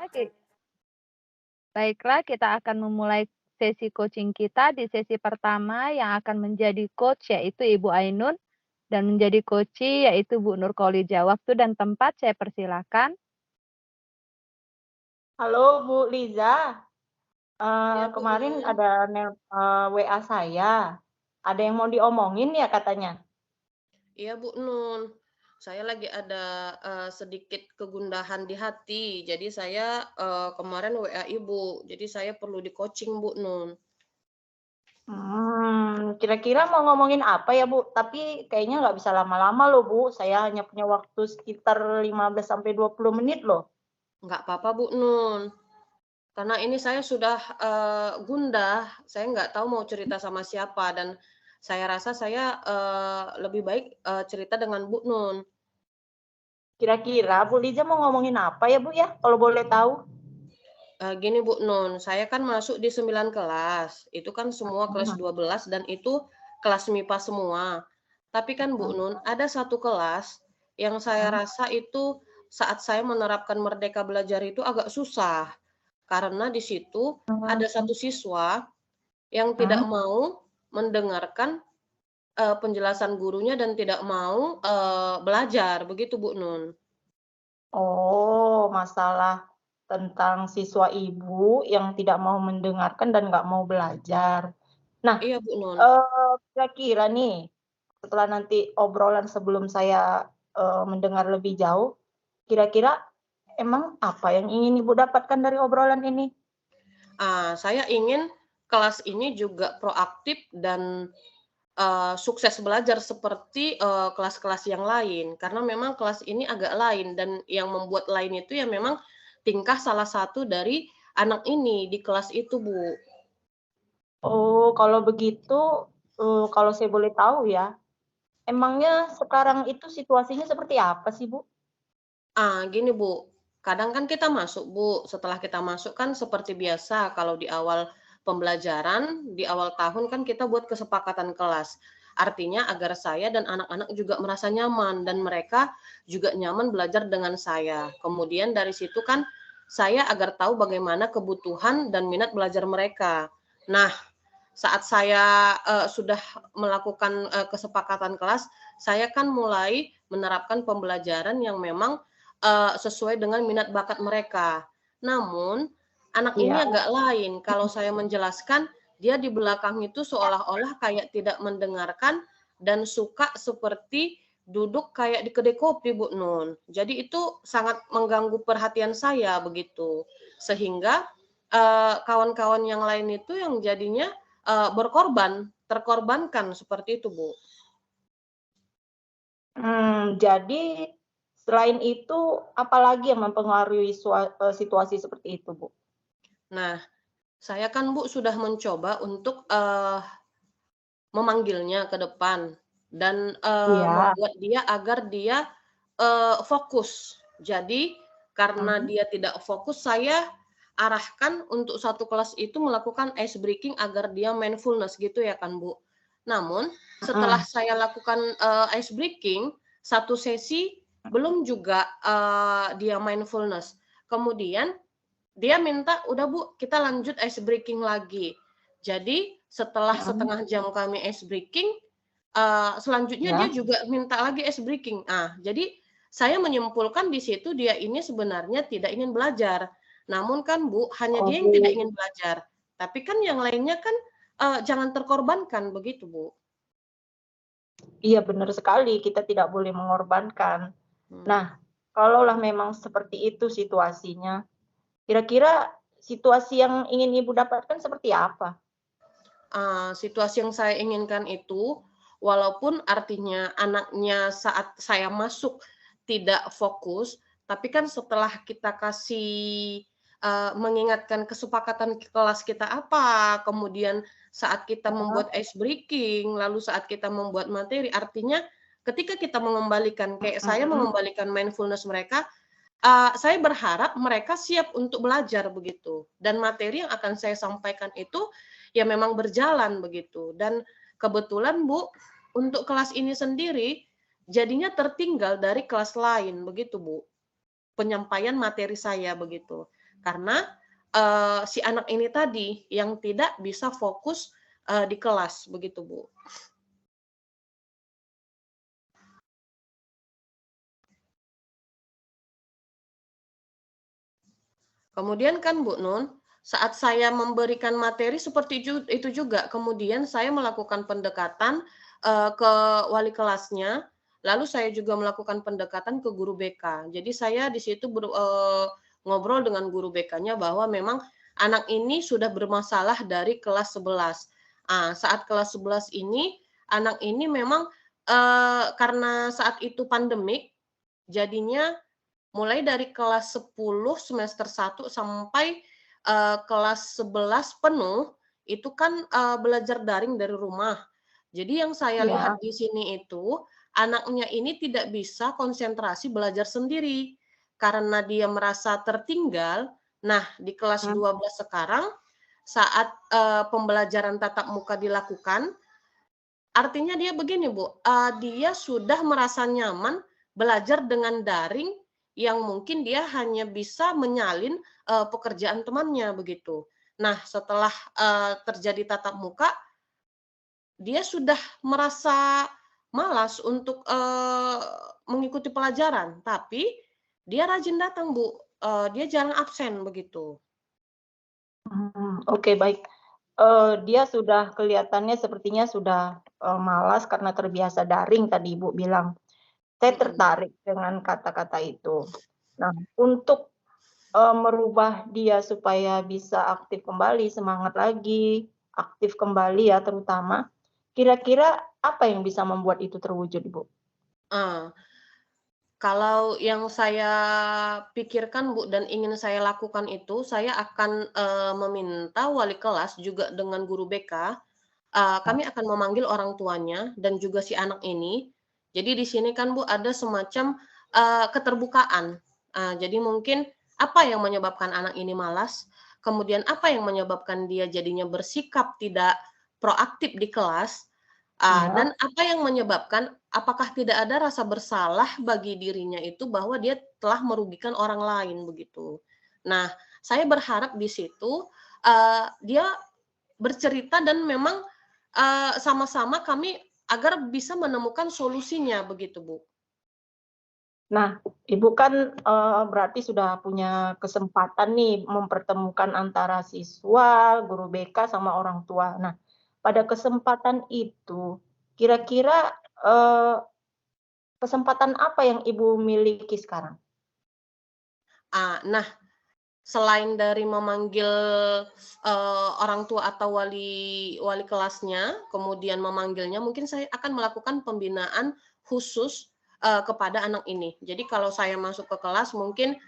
ki baiklah, kita akan memulai sesi coaching kita di sesi pertama yang akan menjadi coach yaitu Ibu Ainun dan menjadi coachee yaitu Bu Nurkoliza. Waktu dan tempat saya persilakan. Halo Bu Liza, Iya Bu kemarin Nun. ada WA saya, ada yang mau diomongin ya katanya? Iya Bu Nun. Saya lagi ada sedikit kegundahan di hati. Jadi saya kemarin WA Ibu. Jadi saya perlu di-coaching Bu Nun. Kira-kira mau ngomongin apa ya Bu? Tapi kayaknya nggak bisa lama-lama loh Bu, saya hanya punya waktu sekitar 15 sampai 20 menit loh. Nggak apa-apa Bu Nun. Karena ini saya sudah gundah. Saya nggak tahu mau cerita sama siapa dan saya rasa saya lebih baik cerita dengan Bu Nun. Kira-kira Bu Liza mau ngomongin apa ya Bu ya, kalau boleh tahu? Gini Bu Nun, saya kan masuk di 9 kelas, itu kan semua kelas 12 dan itu kelas MIPA semua. Tapi kan Bu Nun, ada satu kelas yang saya rasa itu saat saya menerapkan Merdeka Belajar itu agak susah. Karena di situ ada satu siswa yang tidak mau mendengarkan penjelasan gurunya dan tidak mau belajar, begitu Bu Nun. Oh, masalah tentang siswa Ibu yang tidak mau mendengarkan dan nggak mau belajar. Nah, Iya Bu Nun. kira-kira nih, setelah nanti obrolan sebelum saya, mendengar lebih jauh, kira-kira emang apa yang ingin Ibu dapatkan dari obrolan ini? Saya ingin kelas ini juga proaktif dan sukses belajar seperti kelas-kelas yang lain. Karena memang kelas ini agak lain dan yang membuat lain itu ya memang tingkah salah satu dari anak ini di kelas itu, Bu. Oh, kalau begitu, kalau saya boleh tahu ya, emangnya sekarang itu situasinya seperti apa sih, Bu? Gini Bu, kadang kan kita masuk Bu, setelah kita masuk kan seperti biasa kalau di awal pembelajaran, di awal tahun kan kita buat kesepakatan kelas. Artinya agar saya dan anak-anak juga merasa nyaman dan mereka juga nyaman belajar dengan saya. Kemudian dari situ kan saya agar tahu bagaimana kebutuhan dan minat belajar mereka. Nah, saat saya sudah melakukan kesepakatan kelas, saya kan mulai menerapkan pembelajaran yang memang sesuai dengan minat bakat mereka. Namun, anak ini Iya. agak lain. Kalau saya menjelaskan, dia di belakang itu seolah-olah kayak tidak mendengarkan dan suka seperti duduk kayak di kedai kopi, Bu Nun. Jadi itu sangat mengganggu perhatian saya begitu. Sehingga kawan-kawan yang lain itu yang jadinya terkorbankan seperti itu, Bu. Jadi selain itu, apalagi yang mempengaruhi situasi seperti itu, Bu? Nah, saya kan Bu sudah mencoba untuk memanggilnya ke depan dan Iya. membuat dia agar dia fokus. Jadi karena Mhm. dia tidak fokus, saya arahkan untuk satu kelas itu melakukan ice breaking agar dia mindfulness gitu ya kan, Bu. Namun setelah Mhm. saya lakukan ice breaking, satu sesi belum juga dia mindfulness. Kemudian dia minta, "Udah Bu, kita lanjut ice breaking lagi." Jadi setelah Mhm. setengah jam kami ice breaking, selanjutnya dia Iya. juga minta lagi ice breaking. Jadi saya menyimpulkan di situ dia ini sebenarnya tidak ingin belajar. Namun kan Bu, hanya dia yang tidak Oh, ingin belajar. Tapi kan yang lainnya kan, jangan terkorbankan, begitu Bu. iya benar sekali, kita tidak boleh mengorbankan. Mmm. Nah, kalaulah memang seperti itu situasinya, kira-kira situasi yang ingin Ibu dapatkan seperti apa? Situasi yang saya inginkan itu, walaupun artinya anaknya saat saya masuk tidak fokus, tapi kan setelah kita kasih, mengingatkan kesepakatan kelas kita apa, kemudian saat kita membuat ice breaking, lalu saat kita membuat materi, artinya ketika kita mengembalikan kayak saya Mhm. mengembalikan mindfulness mereka, saya berharap mereka siap untuk belajar begitu, dan materi yang akan saya sampaikan itu, ya memang berjalan begitu. Dan kebetulan Bu, untuk kelas ini sendiri, jadinya tertinggal dari kelas lain begitu Bu, penyampaian materi saya begitu. Karena, si anak ini tadi yang tidak bisa fokus, di kelas, begitu, Bu. Kemudian kan Bu Nun, saat saya memberikan materi seperti itu juga, kemudian saya melakukan pendekatan, ke wali kelasnya, lalu saya juga melakukan pendekatan ke guru BK. Jadi saya di situ ngobrol dengan guru BK-nya bahwa memang anak ini sudah bermasalah dari kelas 11. Saat kelas 11 ini, anak ini memang, karena saat itu pandemik, jadinya mulai dari kelas 10 semester 1 sampai, kelas 11 penuh, itu kan, belajar daring dari rumah. Jadi yang saya Ya. lihat di sini itu, anaknya ini tidak bisa konsentrasi belajar sendiri, karena dia merasa tertinggal. Nah, di kelas Hmm. 12 sekarang, saat, pembelajaran tatap muka dilakukan, artinya dia begini Bu, dia sudah merasa nyaman belajar dengan daring yang mungkin dia hanya bisa menyalin, pekerjaan temannya begitu. Nah setelah, terjadi tatap muka, dia sudah merasa malas untuk, mengikuti pelajaran, tapi dia rajin datang Bu, dia jarang absen begitu. Oke, baik. Dia sudah kelihatannya sepertinya sudah, malas karena terbiasa daring tadi Ibu bilang. Saya Mhm. tertarik dengan kata-kata itu. Nah, untuk, merubah dia supaya bisa aktif kembali, semangat lagi, aktif kembali ya terutama, kira-kira apa yang bisa membuat itu terwujud, Ibu? Ah. Kalau yang saya pikirkan, Bu, dan ingin saya lakukan itu, saya akan, meminta wali kelas juga dengan guru BK, kami akan memanggil orang tuanya dan juga si anak ini. Jadi di sini kan, Bu, ada semacam, keterbukaan. Jadi mungkin apa yang menyebabkan anak ini malas, kemudian apa yang menyebabkan dia jadinya bersikap tidak proaktif di kelas, dan Iya. apa yang menyebabkan apakah tidak ada rasa bersalah bagi dirinya itu bahwa dia telah merugikan orang lain, begitu. Nah, saya berharap di situ, dia bercerita dan memang, sama-sama kami agar bisa menemukan solusinya, begitu, Bu. Nah, Ibu kan, berarti sudah punya kesempatan nih mempertemukan antara siswa, guru BK, sama orang tua. Nah, pada kesempatan itu, kira-kira, kesempatan apa yang Ibu miliki sekarang? Nah, selain dari memanggil, orang tua atau wali wali kelasnya, kemudian memanggilnya, mungkin saya akan melakukan pembinaan khusus, kepada anak ini. Jadi kalau saya masuk ke kelas mungkin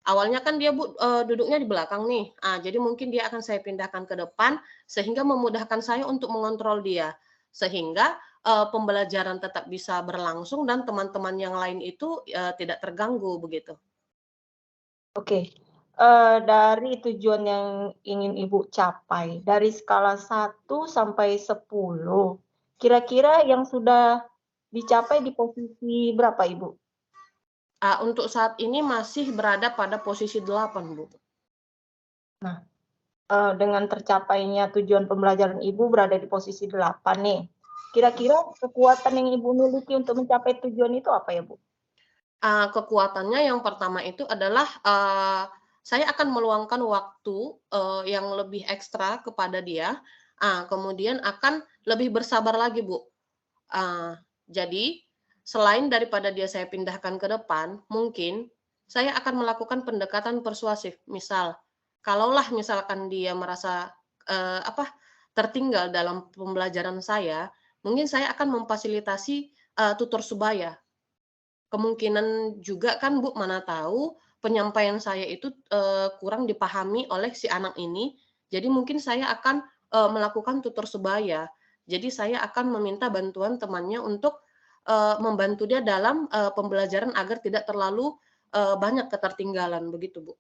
awalnya kan dia Bu, duduknya di belakang nih, jadi mungkin dia akan saya pindahkan ke depan, sehingga memudahkan saya untuk mengontrol dia. Sehingga, pembelajaran tetap bisa berlangsung dan teman-teman yang lain itu, tidak terganggu, begitu. Oke, dari tujuan yang ingin Ibu capai, dari skala 1 sampai 10, kira-kira yang sudah dicapai di posisi berapa, Ibu? Untuk saat ini masih berada pada posisi 8 Bu. Nah, dengan tercapainya tujuan pembelajaran Ibu berada di posisi 8 nih, kira-kira kekuatan yang Ibu miliki untuk mencapai tujuan itu apa ya, Bu? Kekuatannya yang pertama itu adalah, saya akan meluangkan waktu, yang lebih ekstra kepada dia, kemudian akan lebih bersabar lagi, Bu. Eee, jadi selain daripada dia saya pindahkan ke depan, mungkin saya akan melakukan pendekatan persuasif. Misal, kalaulah misalkan dia merasa, apa, tertinggal dalam pembelajaran saya, mungkin saya akan memfasilitasi, tutor sebaya. Kemungkinan juga kan Bu, mana tahu penyampaian saya itu, kurang dipahami oleh si anak ini, jadi mungkin saya akan, melakukan tutor sebaya. Jadi saya akan meminta bantuan temannya untuk, membantu dia dalam, pembelajaran agar tidak terlalu, banyak ketertinggalan, begitu Bu.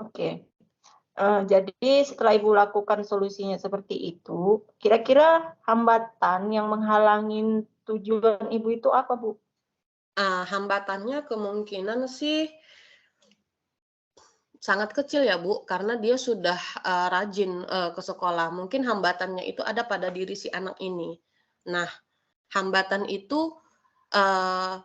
Oke, jadi setelah Ibu lakukan solusinya seperti itu, kira-kira hambatan yang menghalangi tujuan Ibu itu apa, Bu? Hambatannya kemungkinan sih sangat kecil ya, Bu, karena dia sudah, rajin, ke sekolah. Mungkin hambatannya itu ada pada diri si anak ini. Nah, hambatan itu, eee,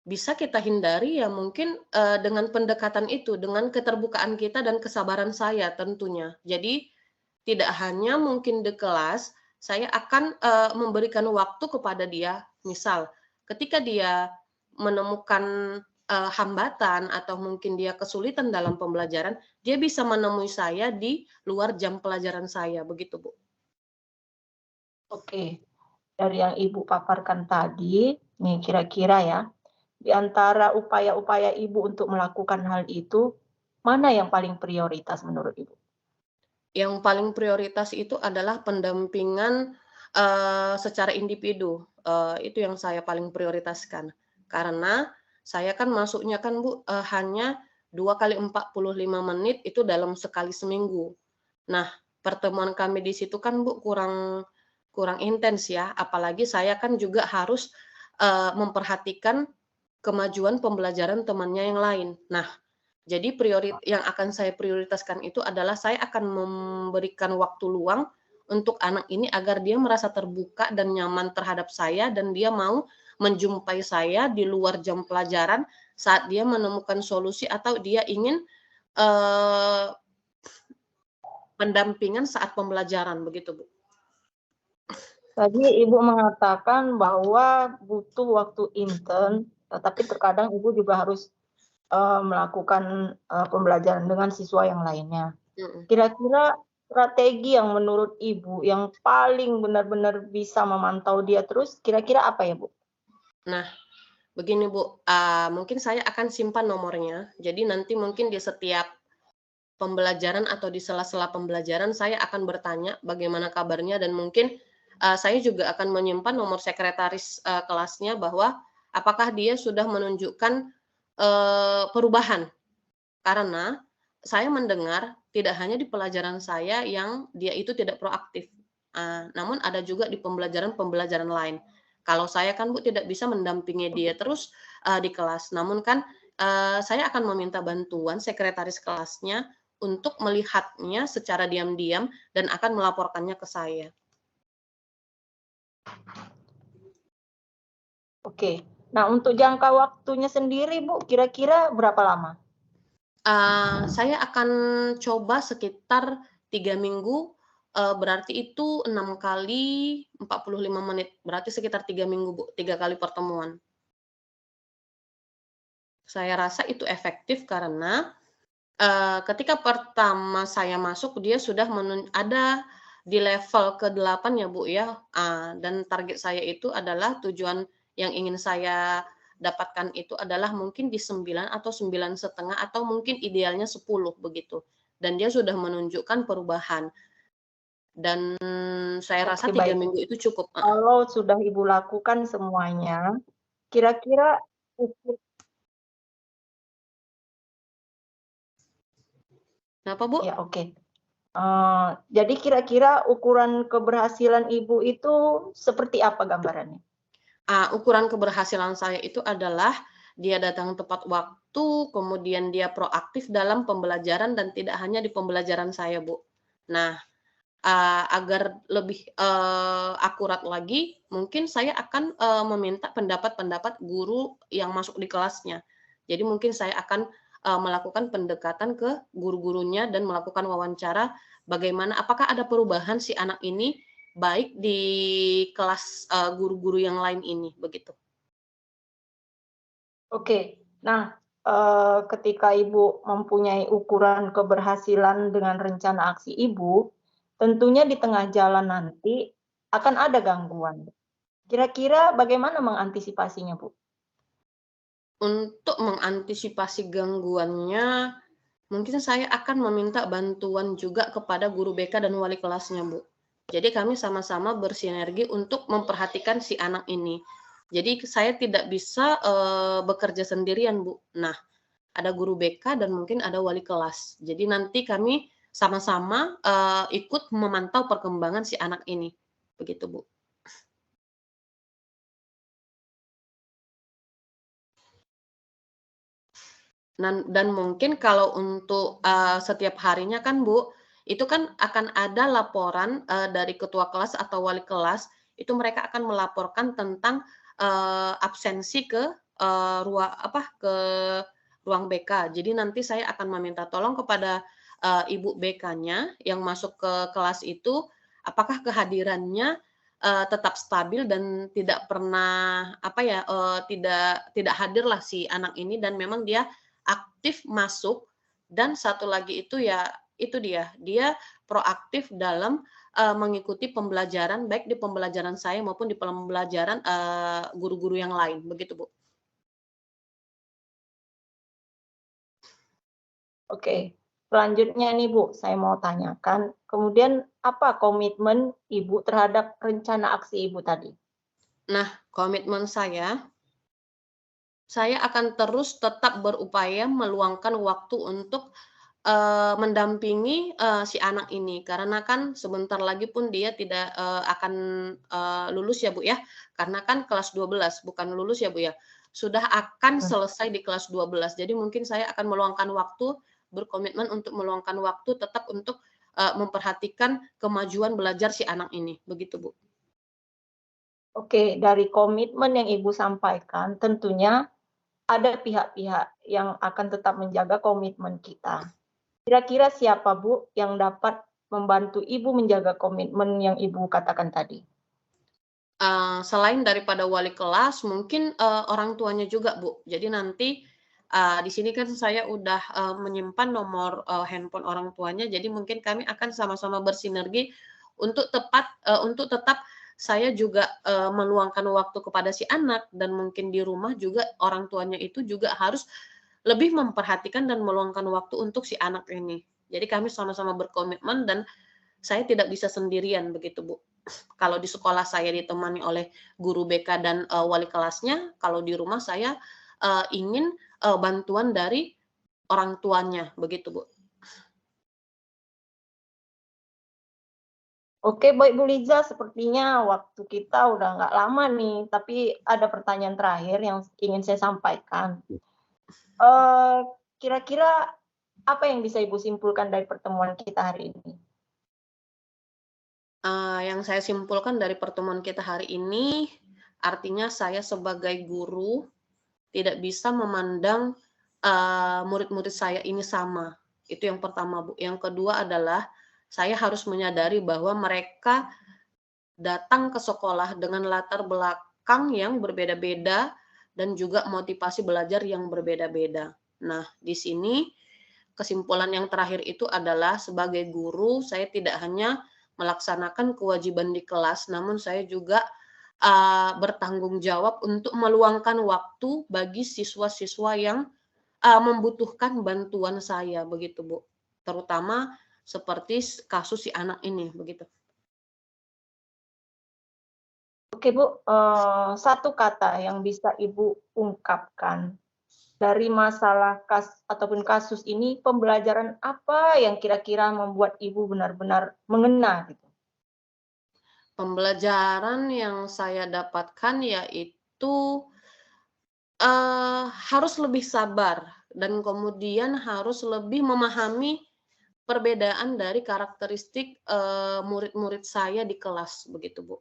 bisa kita hindari ya mungkin, dengan pendekatan itu, dengan keterbukaan kita dan kesabaran saya tentunya. Jadi, tidak hanya mungkin di kelas, saya akan, memberikan waktu kepada dia. Misal, ketika dia menemukan, hambatan atau mungkin dia kesulitan dalam pembelajaran, dia bisa menemui saya di luar jam pelajaran saya, begitu, Bu. Oke, dari yang Ibu paparkan tadi, nih kira-kira ya, di antara upaya-upaya Ibu untuk melakukan hal itu, mana yang paling prioritas menurut Ibu? Yang paling prioritas itu adalah pendampingan, secara individu, itu yang saya paling prioritaskan. Karena saya kan masuknya kan, Bu, hanya 2 kali 45 menit itu dalam sekali seminggu. Nah, pertemuan kami di situ kan, Bu, kurang kurang intens ya, apalagi saya kan juga harus, memperhatikan kemajuan pembelajaran temannya yang lain. Nah, jadi yang akan saya prioritaskan itu adalah saya akan memberikan waktu luang untuk anak ini agar dia merasa terbuka dan nyaman terhadap saya dan dia mau menjumpai saya di luar jam pelajaran saat dia menemukan solusi atau dia ingin, eee, pendampingan saat pembelajaran begitu, Bu. Tadi Ibu mengatakan bahwa butuh waktu intern, tetapi terkadang Ibu juga harus, melakukan, pembelajaran dengan siswa yang lainnya. Mhm. Kira-kira strategi yang menurut Ibu yang paling benar-benar bisa memantau dia terus, kira-kira apa ya, Bu? Nah, begini, Bu, mungkin saya akan simpan nomornya, jadi nanti mungkin di setiap pembelajaran atau di sela-sela pembelajaran saya akan bertanya bagaimana kabarnya dan mungkin, saya juga akan menyimpan nomor sekretaris, kelasnya bahwa apakah dia sudah menunjukkan, perubahan. Karena saya mendengar tidak hanya di pelajaran saya yang dia itu tidak proaktif, namun ada juga di pembelajaran-pembelajaran lain. Kalau saya kan, Bu, tidak bisa mendampingi dia terus, di kelas, namun kan, saya akan meminta bantuan sekretaris kelasnya untuk melihatnya secara diam-diam dan akan melaporkannya ke saya. Oke. Nah, untuk jangka waktunya sendiri, Bu, kira-kira berapa lama? Saya akan coba sekitar 3 minggu, berarti itu 6 kali 45 menit, berarti sekitar 3 minggu, Bu, 3 kali pertemuan. Saya rasa itu efektif karena, ketika pertama saya masuk dia sudah ada di level ke-8 ya, Bu, ya, dan target saya itu adalah tujuan yang ingin saya dapatkan itu adalah mungkin di 9 atau 9,5 atau mungkin idealnya 10 begitu, dan dia sudah menunjukkan perubahan dan saya rasa Oke, 3 baik. minggu itu cukup, heeh. Kalau sudah Ibu lakukan semuanya, kira-kira ukur Kenapa, Bu? ya, oke. Jadi kira-kira ukuran keberhasilan Ibu itu seperti apa gambarannya? Ukuran keberhasilan saya itu adalah dia datang tepat waktu, kemudian dia proaktif dalam pembelajaran dan tidak hanya di pembelajaran saya, Bu. Nah, agar lebih, akurat lagi, mungkin saya akan, meminta pendapat-pendapat guru yang masuk di kelasnya. Jadi mungkin saya akan, melakukan pendekatan ke guru-gurunya dan melakukan wawancara bagaimana apakah ada perubahan si anak ini baik di kelas, guru-guru yang lain ini, begitu. Oke. Nah, ketika Ibu mempunyai ukuran keberhasilan dengan rencana aksi Ibu, tentunya di tengah jalan nanti akan ada gangguan. Kira-kira bagaimana mengantisipasinya, Bu? Untuk mengantisipasi gangguannya, mungkin saya akan meminta bantuan juga kepada guru BK dan wali kelasnya, Bu. Jadi kami sama-sama bersinergi untuk memperhatikan si anak ini. Jadi saya tidak bisa, bekerja sendirian, Bu. Nah, ada guru BK dan mungkin ada wali kelas. Jadi nanti kami sama-sama, ikut memantau perkembangan si anak ini, begitu, Bu. Dan mungkin kalau untuk, setiap harinya kan Bu, itu kan akan ada laporan, dari ketua kelas atau wali kelas, itu mereka akan melaporkan tentang, absensi ke, ke ruang BK. Jadi nanti saya akan meminta tolong kepada, ibu BK-nya yang masuk ke kelas itu, apakah kehadirannya, tetap stabil dan tidak pernah, tidak hadirlah si anak ini dan memang dia aktif masuk, dan satu lagi itu ya, itu dia proaktif dalam, mengikuti pembelajaran, baik di pembelajaran saya maupun di pembelajaran, guru-guru yang lain, begitu, Bu. Oke, selanjutnya nih Bu, saya mau tanyakan, kemudian apa komitmen Ibu terhadap rencana aksi Ibu tadi? Nah, komitmen saya akan terus tetap berupaya meluangkan waktu untuk, mendampingi, si anak ini. Karena kan sebentar lagi pun dia tidak, akan, lulus ya, Bu, ya. Karena kan kelas 12, bukan lulus ya, Bu, ya. Sudah akan Hmm. selesai di kelas 12. Jadi mungkin saya akan meluangkan waktu, berkomitmen untuk meluangkan waktu tetap untuk, memperhatikan kemajuan belajar si anak ini, begitu, Bu. Oke, dari komitmen yang Ibu sampaikan, tentunya ada pihak-pihak yang akan tetap menjaga komitmen kita. Kira-kira siapa Bu yang dapat membantu Ibu menjaga komitmen yang Ibu katakan tadi? Selain daripada wali kelas, mungkin, orang tuanya juga, Bu. Jadi nanti, di sini kan saya udah, menyimpan nomor, handphone orang tuanya, jadi mungkin kami akan sama-sama bersinergi untuk tetap saya juga, meluangkan waktu kepada si anak dan mungkin di rumah juga orang tuanya itu juga harus lebih memperhatikan dan meluangkan waktu untuk si anak ini. Jadi kami sama-sama berkomitmen dan saya tidak bisa sendirian begitu, Bu. Kalau di sekolah saya ditemani oleh guru BK dan, wali kelasnya, kalau di rumah saya, ingin, bantuan dari orang tuanya, begitu, Bu. Oke, baik Bu Liza, sepertinya waktu kita udah nggak lama nih, tapi ada pertanyaan terakhir yang ingin saya sampaikan. Eee, Kira-kira apa yang bisa Ibu simpulkan dari pertemuan kita hari ini? Yang saya simpulkan dari pertemuan kita hari ini, artinya saya sebagai guru tidak bisa memandang, murid-murid saya ini sama. Itu yang pertama, Bu. Yang kedua adalah saya harus menyadari bahwa mereka datang ke sekolah dengan latar belakang yang berbeda-beda dan juga motivasi belajar yang berbeda-beda. Nah, di sini kesimpulan yang terakhir itu adalah sebagai guru saya tidak hanya melaksanakan kewajiban di kelas, namun saya juga, bertanggung jawab untuk meluangkan waktu bagi siswa-siswa yang, membutuhkan bantuan saya, begitu, Bu. Terutama seperti kasus si anak ini, begitu. Oke Bu, satu kata yang bisa Ibu ungkapkan dari masalah ataupun kasus ini, pembelajaran apa yang kira-kira membuat Ibu benar-benar mengena gitu? Pembelajaran yang saya dapatkan yaitu, harus lebih sabar dan kemudian harus lebih memahami perbedaan dari karakteristik, murid-murid saya di kelas, begitu, Bu.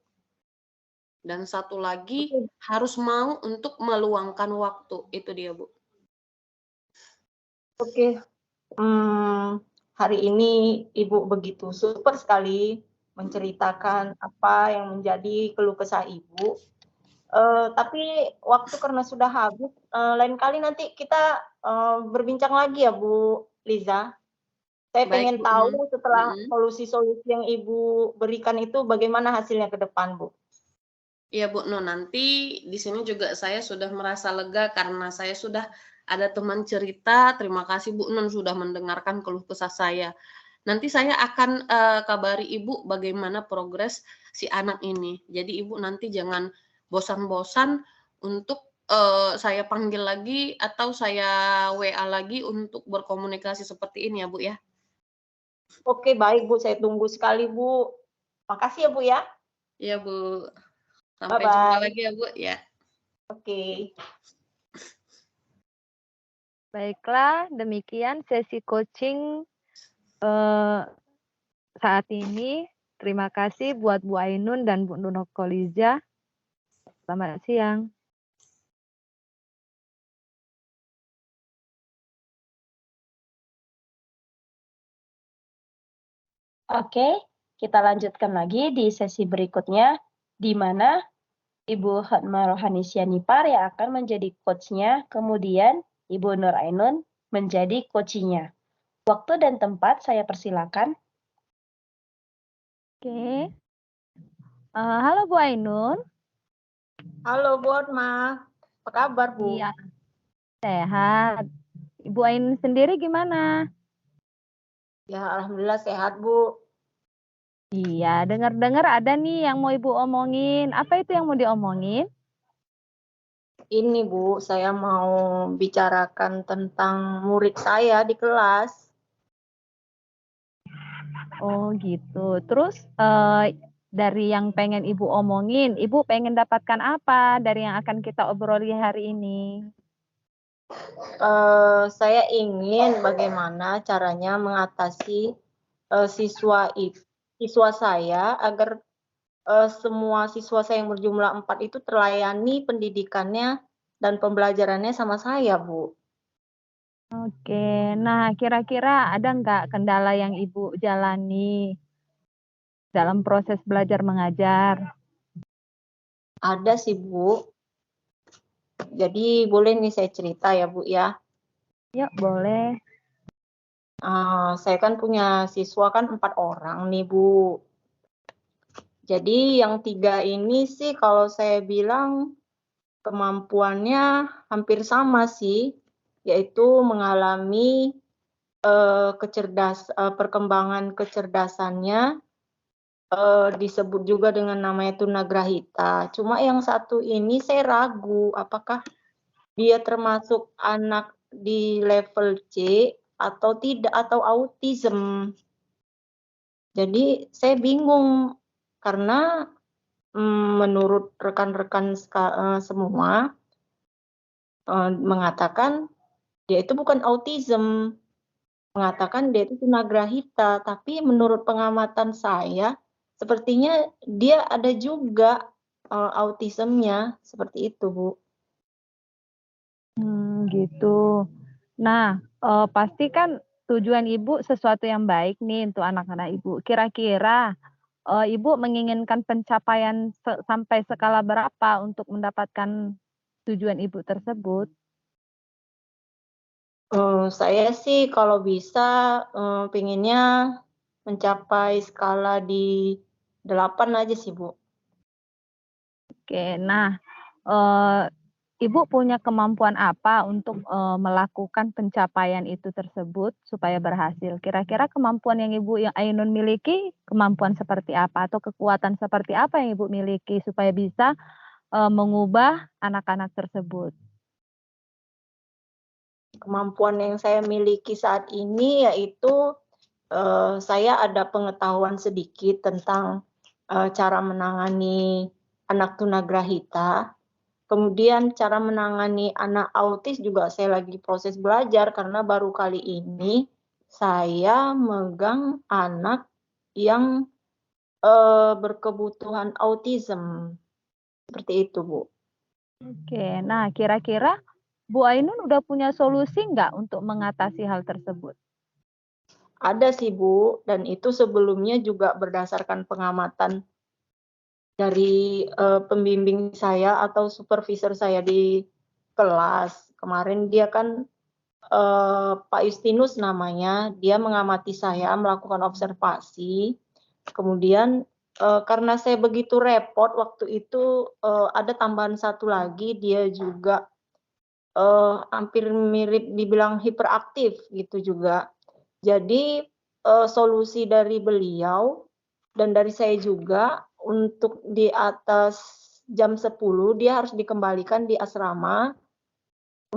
Dan satu lagi, Oke. harus mau untuk meluangkan waktu, itu dia, Bu. Oke, hari ini Ibu begitu super sekali menceritakan apa yang menjadi keluh kesah Ibu, tapi waktu karena sudah habis, lain kali nanti kita, berbincang lagi ya Bu Liza. Saya Baik, pengen Bu, mhm. tahu setelah Mhm. solusi-solusi yang Ibu berikan itu bagaimana hasilnya ke depan, Bu? Iya, Bu, no, nanti di sini juga saya sudah merasa lega karena saya sudah ada teman cerita. Terima kasih, Bu Nun, sudah mendengarkan keluh kesah saya. Nanti saya akan, kabari Ibu bagaimana progres si anak ini. Jadi Ibu nanti jangan bosan-bosan untuk, saya panggil lagi atau saya WA lagi untuk berkomunikasi seperti ini ya, Bu, ya. Oke, baik Bu, saya tunggu sekali Bu. Makasih ya Bu ya. Iya, Bu. Sampai jumpa Bye-bye. lagi ya, Bu, ya. Oke. Baiklah, demikian sesi coaching saat ini. Terima kasih buat Bu Ainun dan Bu Nurkoliza. Selamat siang. Oke, kita lanjutkan lagi di sesi berikutnya, di mana Ibu Hotma Rohani Sianipar yang akan menjadi coach-nya, kemudian Ibu Nur Ainun menjadi coach-nya. Waktu dan tempat saya persilakan. Oke. Halo Bu Ainun. Halo Bu Hotma, apa kabar Bu? Iya, sehat. Ibu Ainun sendiri gimana? Ya Alhamdulillah sehat Bu. Iya, dengar-dengar ada nih yang mau Ibu omongin. Apa itu yang mau diomongin? Ini Bu, saya mau bicarakan tentang murid saya di kelas. Oh gitu. Terus dari yang pengen Ibu omongin, Ibu pengen dapatkan apa dari yang akan kita obroli hari ini? Saya ingin bagaimana caranya mengatasi siswa saya agar semua siswa saya yang berjumlah 4 itu terlayani pendidikannya dan pembelajarannya sama saya, Bu. Oke, nah kira-kira ada nggak kendala yang Ibu jalani dalam proses belajar mengajar? Ada sih, Bu. Jadi boleh nih saya cerita ya, Bu ya. Yuk, boleh. Saya kan punya siswa kan 4 orang nih, Bu. Jadi yang 3 ini sih kalau saya bilang kemampuannya hampir sama sih, yaitu mengalami perkembangan kecerdasannya disebut juga dengan namanya tunagrahita. Cuma yang satu ini saya ragu apakah dia termasuk anak di level C atau tidak, atau autism. Jadi saya bingung karena menurut rekan-rekan semua mengatakan dia itu bukan autism, mengatakan dia itu tunagrahita, tapi menurut pengamatan saya sepertinya dia ada juga autismnya, seperti itu, Bu. Gitu. Nah, pasti kan tujuan Ibu sesuatu yang baik nih untuk anak-anak Ibu. Kira-kira, Ibu menginginkan pencapaian sampai skala berapa untuk mendapatkan tujuan Ibu tersebut? Saya sih kalau bisa pengennya mencapai skala di 8 aja sih, Bu. Oke, nah, Ibu punya kemampuan apa untuk, melakukan pencapaian itu tersebut supaya berhasil? Kira-kira kemampuan yang Ibu yang Ainun miliki, kemampuan seperti apa? Atau kekuatan seperti apa yang Ibu miliki supaya bisa, mengubah anak-anak tersebut? Kemampuan yang saya miliki saat ini yaitu saya ada pengetahuan sedikit tentang cara menangani anak tunagrahita. Kemudian cara menangani anak autis juga saya lagi proses belajar karena baru kali ini saya megang anak yang berkebutuhan autism. Seperti itu, Bu. Oke, nah kira-kira Bu Ainun udah punya solusi nggak untuk mengatasi hal tersebut? Ada sih, Bu, dan itu sebelumnya juga berdasarkan pengamatan dari pembimbing saya atau supervisor saya di kelas. Kemarin dia kan Pak Justinus namanya, dia mengamati saya melakukan observasi. Kemudian karena saya begitu repot waktu itu ada tambahan satu lagi, dia juga hampir mirip dibilang hiperaktif gitu juga. Jadi solusi dari beliau dan dari saya juga untuk di atas jam 10 dia harus dikembalikan di asrama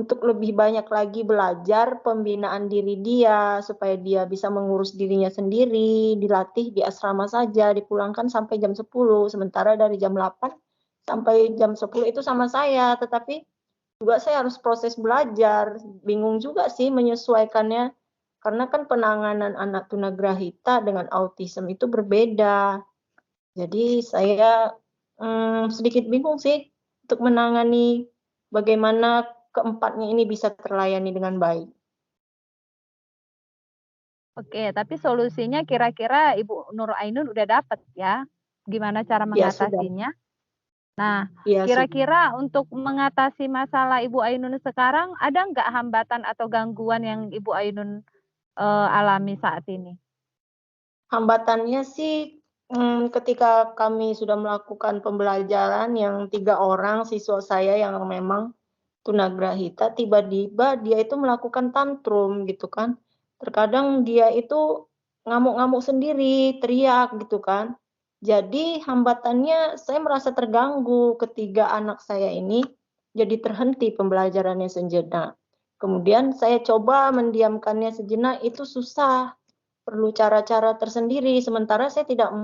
untuk lebih banyak lagi belajar pembinaan diri dia supaya dia bisa mengurus dirinya sendiri, dilatih di asrama saja, dipulangkan sampai jam 10, sementara dari jam 8 sampai jam 10 itu sama saya, tetapi juga saya harus proses belajar, bingung juga sih menyesuaikannya, karena kan penanganan anak tunagrahita dengan autism itu berbeda. Jadi saya, sedikit bingung sih untuk menangani bagaimana keempatnya ini bisa terlayani dengan baik. Oke, tapi solusinya kira-kira Ibu Nur Ainun udah dapat ya, gimana cara Ya sudah, mengatasinya? Nah, ya sudah. kira-kira untuk mengatasi masalah Ibu Ainun sekarang, ada nggak hambatan atau gangguan yang Ibu Ainun, alami saat ini? Hambatannya sih, ketika kami sudah melakukan pembelajaran yang 3 orang siswa saya yang memang tunagrahita, tiba-tiba dia itu melakukan tantrum gitu kan. Terkadang dia itu ngamuk-ngamuk sendiri, teriak gitu kan. Jadi hambatannya saya merasa terganggu ketiga anak saya ini jadi terhenti pembelajarannya sejenak. Kemudian saya coba mendiamkannya sejenak, itu susah. Perlu cara-cara tersendiri, sementara saya tidak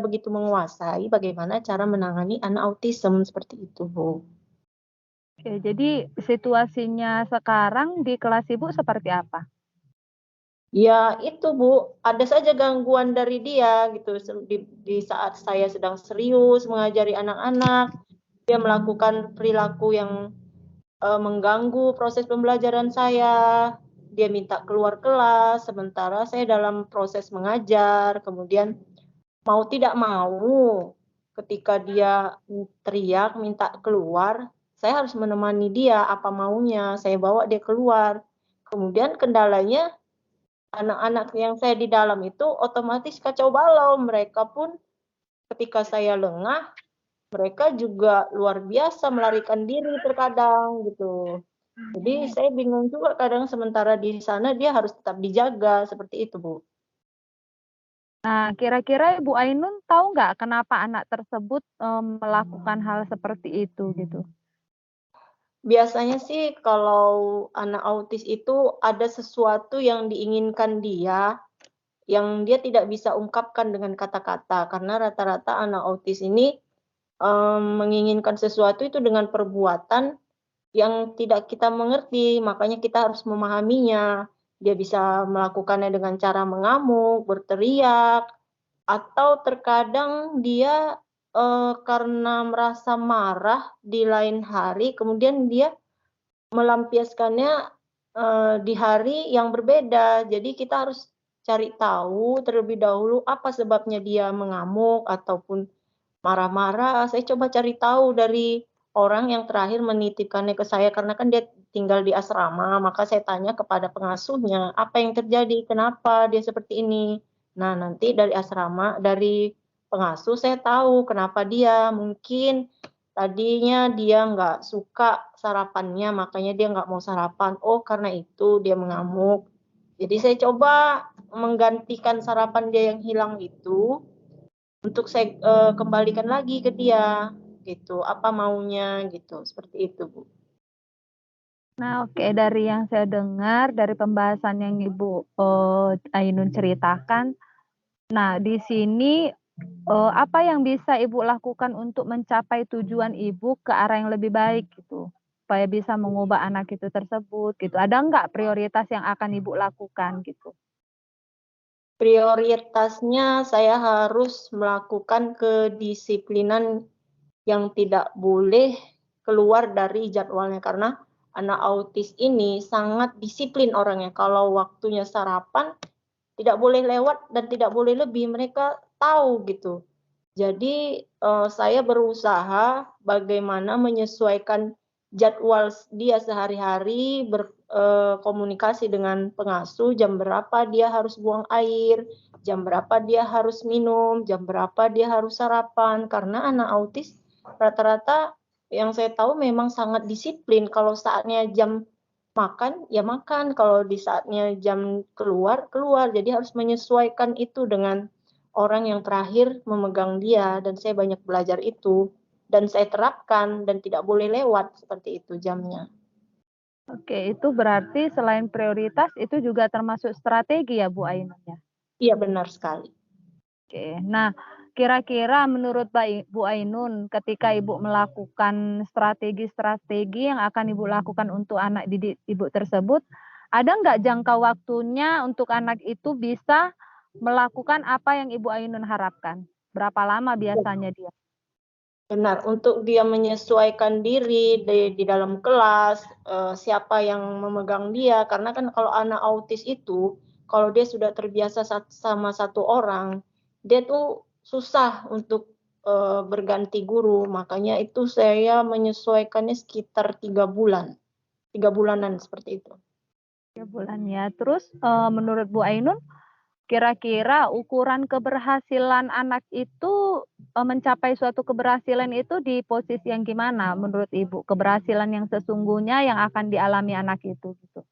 begitu menguasai bagaimana cara menangani anak autism, seperti itu, Bu. Oke, jadi situasinya sekarang di kelas Ibu seperti apa? Ya itu, Bu, ada saja gangguan dari dia gitu, di saat saya sedang serius mengajari anak-anak, dia melakukan perilaku yang, mengganggu proses pembelajaran saya. Dia minta keluar kelas, sementara saya dalam proses mengajar, kemudian mau tidak mau, ketika dia teriak minta keluar, saya harus menemani dia apa maunya, saya bawa dia keluar. Kemudian kendalanya anak-anak yang saya di dalam itu otomatis kacau balau, mereka pun ketika saya lengah, mereka juga luar biasa melarikan diri terkadang gitu. Jadi saya bingung juga kadang sementara di sana dia harus tetap dijaga, seperti itu, Bu. Nah, kira-kira Ibu Ainun tahu nggak kenapa anak tersebut, melakukan hal seperti itu gitu? Biasanya sih kalau anak autis itu ada sesuatu yang diinginkan dia, yang dia tidak bisa ungkapkan dengan kata-kata, karena rata-rata anak autis ini, menginginkan sesuatu itu dengan perbuatan yang tidak kita mengerti, makanya kita harus memahaminya. Dia bisa melakukannya dengan cara mengamuk, berteriak, atau terkadang dia, karena merasa marah di lain hari, kemudian dia melampiaskannya, di hari yang berbeda. Jadi kita harus cari tahu terlebih dahulu apa sebabnya dia mengamuk ataupun marah-marah. Saya coba cari tahu dari orang yang terakhir menitipkannya ke saya, karena kan dia tinggal di asrama, maka saya tanya kepada pengasuhnya, "Apa yang terjadi? Kenapa dia seperti ini?" Nah, nanti dari pengasuh saya tahu kenapa dia, mungkin tadinya dia nggak suka sarapannya, makanya dia nggak mau sarapan. Oh, karena itu dia mengamuk. Jadi saya coba menggantikan sarapan dia yang hilang itu, untuk saya, kembalikan lagi ke dia, gitu, apa maunya gitu, seperti itu, Bu. Nah, oke, dari yang saya dengar, dari pembahasan yang Ibu, Ainun ceritakan, nah di sini, apa yang bisa Ibu lakukan untuk mencapai tujuan Ibu ke arah yang lebih baik gitu, supaya bisa mengubah anak itu tersebut gitu, ada nggak prioritas yang akan Ibu lakukan gitu? Prioritasnya saya harus melakukan kedisiplinan yang tidak boleh keluar dari jadwalnya, karena anak autis ini sangat disiplin orangnya. Kalau waktunya sarapan, tidak boleh lewat dan tidak boleh lebih, mereka tahu gitu. Jadi, saya berusaha bagaimana menyesuaikan jadwal dia sehari-hari, komunikasi dengan pengasuh, jam berapa dia harus buang air, jam berapa dia harus minum, jam berapa dia harus sarapan. Karena anak autis rata-rata yang saya tahu memang sangat disiplin, kalau saatnya jam makan, ya makan, kalau di saatnya jam keluar, keluar. Jadi harus menyesuaikan itu dengan orang yang terakhir memegang dia, dan saya banyak belajar itu, dan saya terapkan dan tidak boleh lewat seperti itu jamnya. Oke, itu berarti selain prioritas itu juga termasuk strategi ya Bu Ainun ya? Iya benar sekali. Oke. Nah, kira-kira menurut Bu Ainun, ketika Ibu melakukan strategi-strategi yang akan Ibu lakukan untuk anak didik Ibu tersebut, ada nggak jangka waktunya untuk anak itu bisa melakukan apa yang Ibu Ainun harapkan? Berapa lama biasanya dia? Benar, untuk dia menyesuaikan diri di dalam kelas, siapa yang memegang dia, karena kan kalau anak autis itu, kalau dia sudah terbiasa sama satu orang, dia tuh susah untuk berganti guru, makanya itu saya menyesuaikannya sekitar 3 bulan, 3 bulanan seperti itu. 3 bulan ya. Terus menurut Bu Ainun, kira-kira ukuran keberhasilan anak itu mencapai suatu keberhasilan itu di posisi yang gimana menurut Ibu? Keberhasilan yang sesungguhnya yang akan dialami anak itu gitu.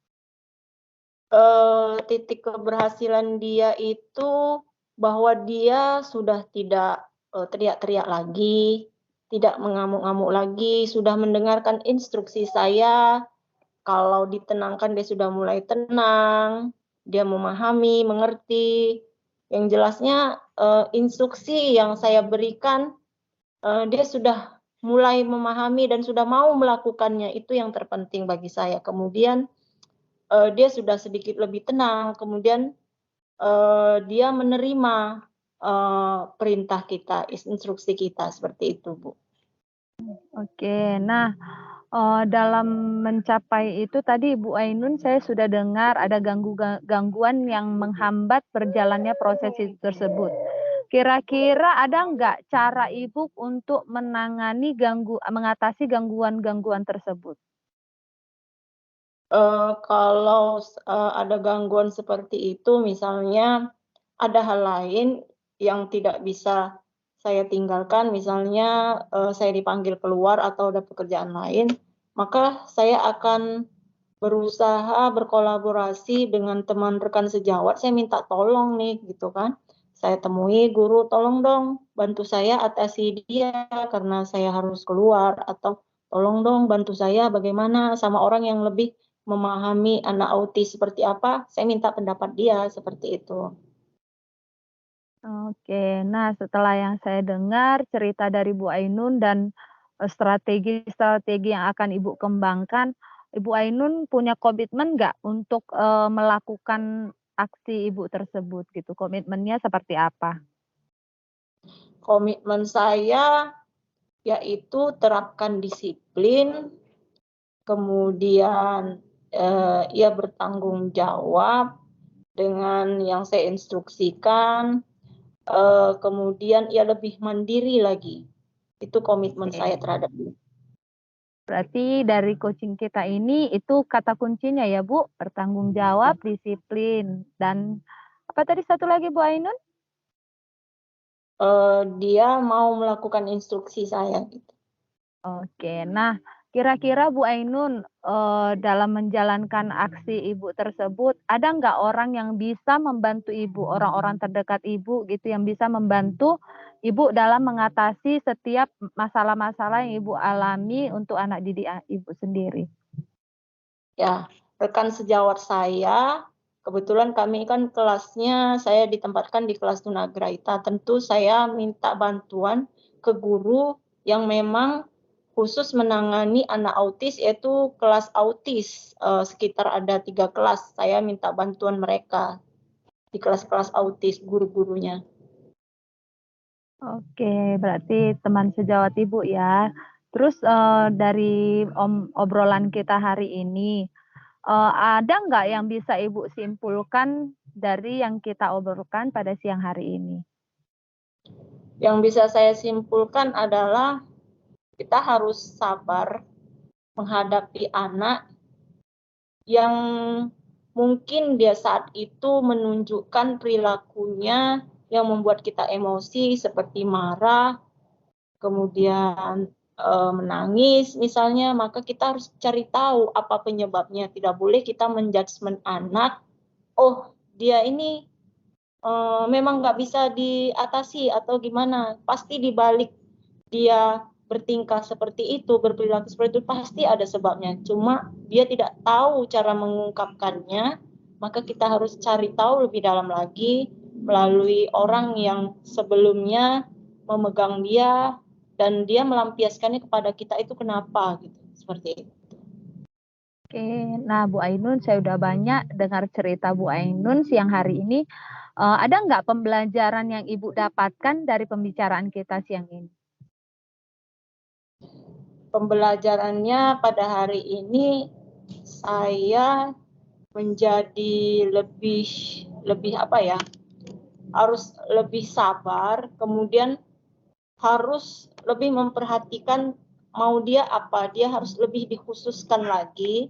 Titik keberhasilan dia itu bahwa dia sudah tidak teriak-teriak lagi, tidak mengamuk-ngamuk lagi, sudah mendengarkan instruksi saya. Kalau ditenangkan dia sudah mulai tenang, dia memahami, mengerti. Yang jelasnya instruksi yang saya berikan dia sudah mulai memahami dan sudah mau melakukannya, itu yang terpenting bagi saya. Kemudian dia sudah sedikit lebih tenang, kemudian dia menerima perintah kita, instruksi kita, seperti itu, Bu. Oke, nah dalam mencapai itu tadi Bu Ainun saya sudah dengar ada gangguan yang menghambat berjalannya proses itu tersebut. Kira-kira ada nggak cara Ibu untuk mengatasi gangguan-gangguan tersebut? Kalau ada gangguan seperti itu, misalnya ada hal lain yang tidak bisa saya tinggalkan, misalnya saya dipanggil keluar atau ada pekerjaan lain, maka saya akan berusaha berkolaborasi dengan teman rekan sejawat, saya minta tolong nih gitu kan. Saya temui guru, "Tolong dong bantu saya atasi dia karena saya harus keluar," atau, "Tolong dong bantu saya bagaimana sama orang yang lebih memahami anak autis seperti apa, saya minta pendapat dia," seperti itu. Oke, nah setelah yang saya dengar cerita dari Bu Ainun dan strategi-strategi yang akan Ibu kembangkan, Ibu Ainun punya komitmen nggak untuk melakukan aksi Ibu tersebut gitu? Komitmennya seperti apa? Komitmen saya yaitu terapkan disiplin, kemudian ia bertanggung jawab dengan yang saya instruksikan, kemudian ia lebih mandiri lagi. Itu komitmen Oke. saya terhadap dia. Berarti dari coaching kita ini itu kata kuncinya ya Bu, bertanggung jawab, disiplin, dan apa tadi satu lagi Bu Ainun? Dia mau melakukan instruksi saya gitu. Oke, nah kira-kira Bu Ainun dalam menjalankan aksi Ibu tersebut, ada nggak orang yang bisa membantu Ibu, orang-orang terdekat Ibu gitu yang bisa membantu Ibu dalam mengatasi setiap masalah-masalah yang Ibu alami untuk anak didik Ibu sendiri? Ya, rekan sejawat saya, kebetulan kami kan kelasnya saya ditempatkan di kelas tunagrahita. Tentu saya minta bantuan ke guru yang memang khusus menangani anak autis, yaitu kelas autis, sekitar ada 3 kelas. Saya minta bantuan mereka di kelas-kelas autis, guru-gurunya. Oke, berarti teman sejawat Ibu ya. Terus dari obrolan kita hari ini, ada nggak yang bisa Ibu simpulkan dari yang kita obrolkan pada siang hari ini? Yang bisa saya simpulkan adalah kita harus sabar menghadapi anak yang mungkin dia saat itu menunjukkan perilakunya yang membuat kita emosi seperti marah, kemudian menangis misalnya, maka kita harus cari tahu apa penyebabnya. Tidak boleh kita menjudgment anak, "Oh, dia ini memang nggak bisa diatasi," atau gimana. Pasti di balik dia bertingkah seperti itu, berperilaku seperti itu, pasti ada sebabnya. Cuma dia tidak tahu cara mengungkapkannya, maka kita harus cari tahu lebih dalam lagi melalui orang yang sebelumnya memegang dia, dan dia melampiaskannya kepada kita itu kenapa gitu, seperti itu. Oke, nah Bu Ainun, saya udah banyak dengar cerita Bu Ainun siang hari ini. Ada nggak pembelajaran yang Ibu dapatkan dari pembicaraan kita siang ini? Pembelajarannya pada hari ini saya menjadi lebih apa ya, harus lebih sabar, kemudian harus lebih memperhatikan mau dia apa, dia harus lebih dikhususkan lagi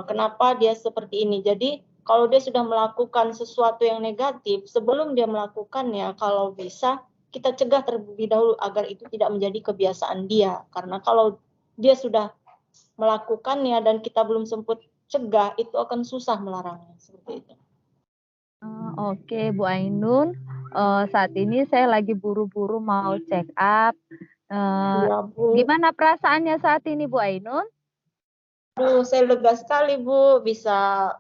kenapa dia seperti ini. Jadi kalau dia sudah melakukan sesuatu yang negatif, sebelum dia melakukannya, kalau bisa kita cegah terlebih dahulu agar itu tidak menjadi kebiasaan dia. Karena kalau dia sudah melakukannya dan kita belum sempat cegah, itu akan susah melarangnya, seperti itu. Oke Bu Ainun, saat ini saya lagi buru-buru mau check up. Ya, Bu. Gimana perasaannya saat ini Bu Ainun? Aduh, saya lega sekali Bu bisa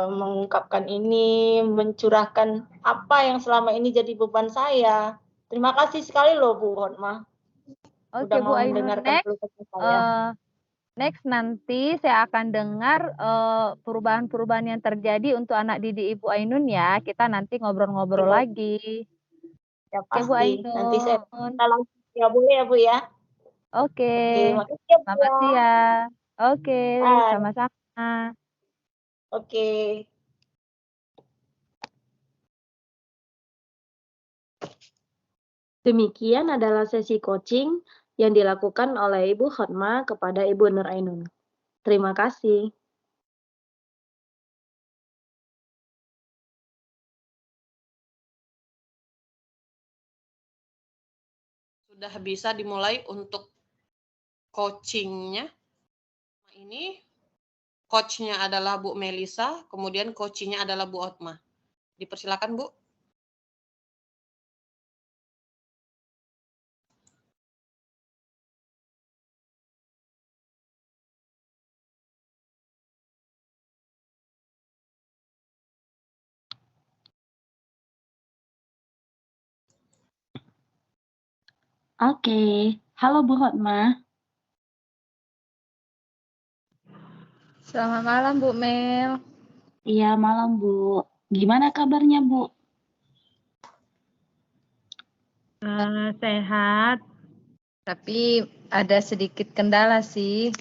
mengungkapkan ini, mencurahkan apa yang selama ini jadi beban saya. Terima kasih sekali loh Bu Hotma. Oke Udah Bu mau Ainun, mendengarkan next, keluh kesah saya. next nanti saya akan dengar perubahan-perubahan yang terjadi untuk anak didik Ibu Ainun ya. Kita nanti ngobrol-ngobrol Ya, lagi. ya Oke Bu pasti. Nanti saya Ainun. langsung ya boleh ya Bu ya. Oke, Oke, makasih ya Bu selamat ya. siang. Oke, Bye. sama-sama. Oke. Demikian adalah sesi coaching yang dilakukan oleh Ibu Hotma kepada Ibu Nur Ainun. Terima kasih. Sudah bisa dimulai untuk coachingnya. Ini coachnya adalah Bu Melisa, kemudian coachingnya adalah Bu Hotma. Dipersilakan Bu. Oke, halo Bu Hotma. Selamat malam Bu Mel. Iya, malam Bu. Gimana kabarnya Bu? Sehat, tapi ada sedikit kendala sih.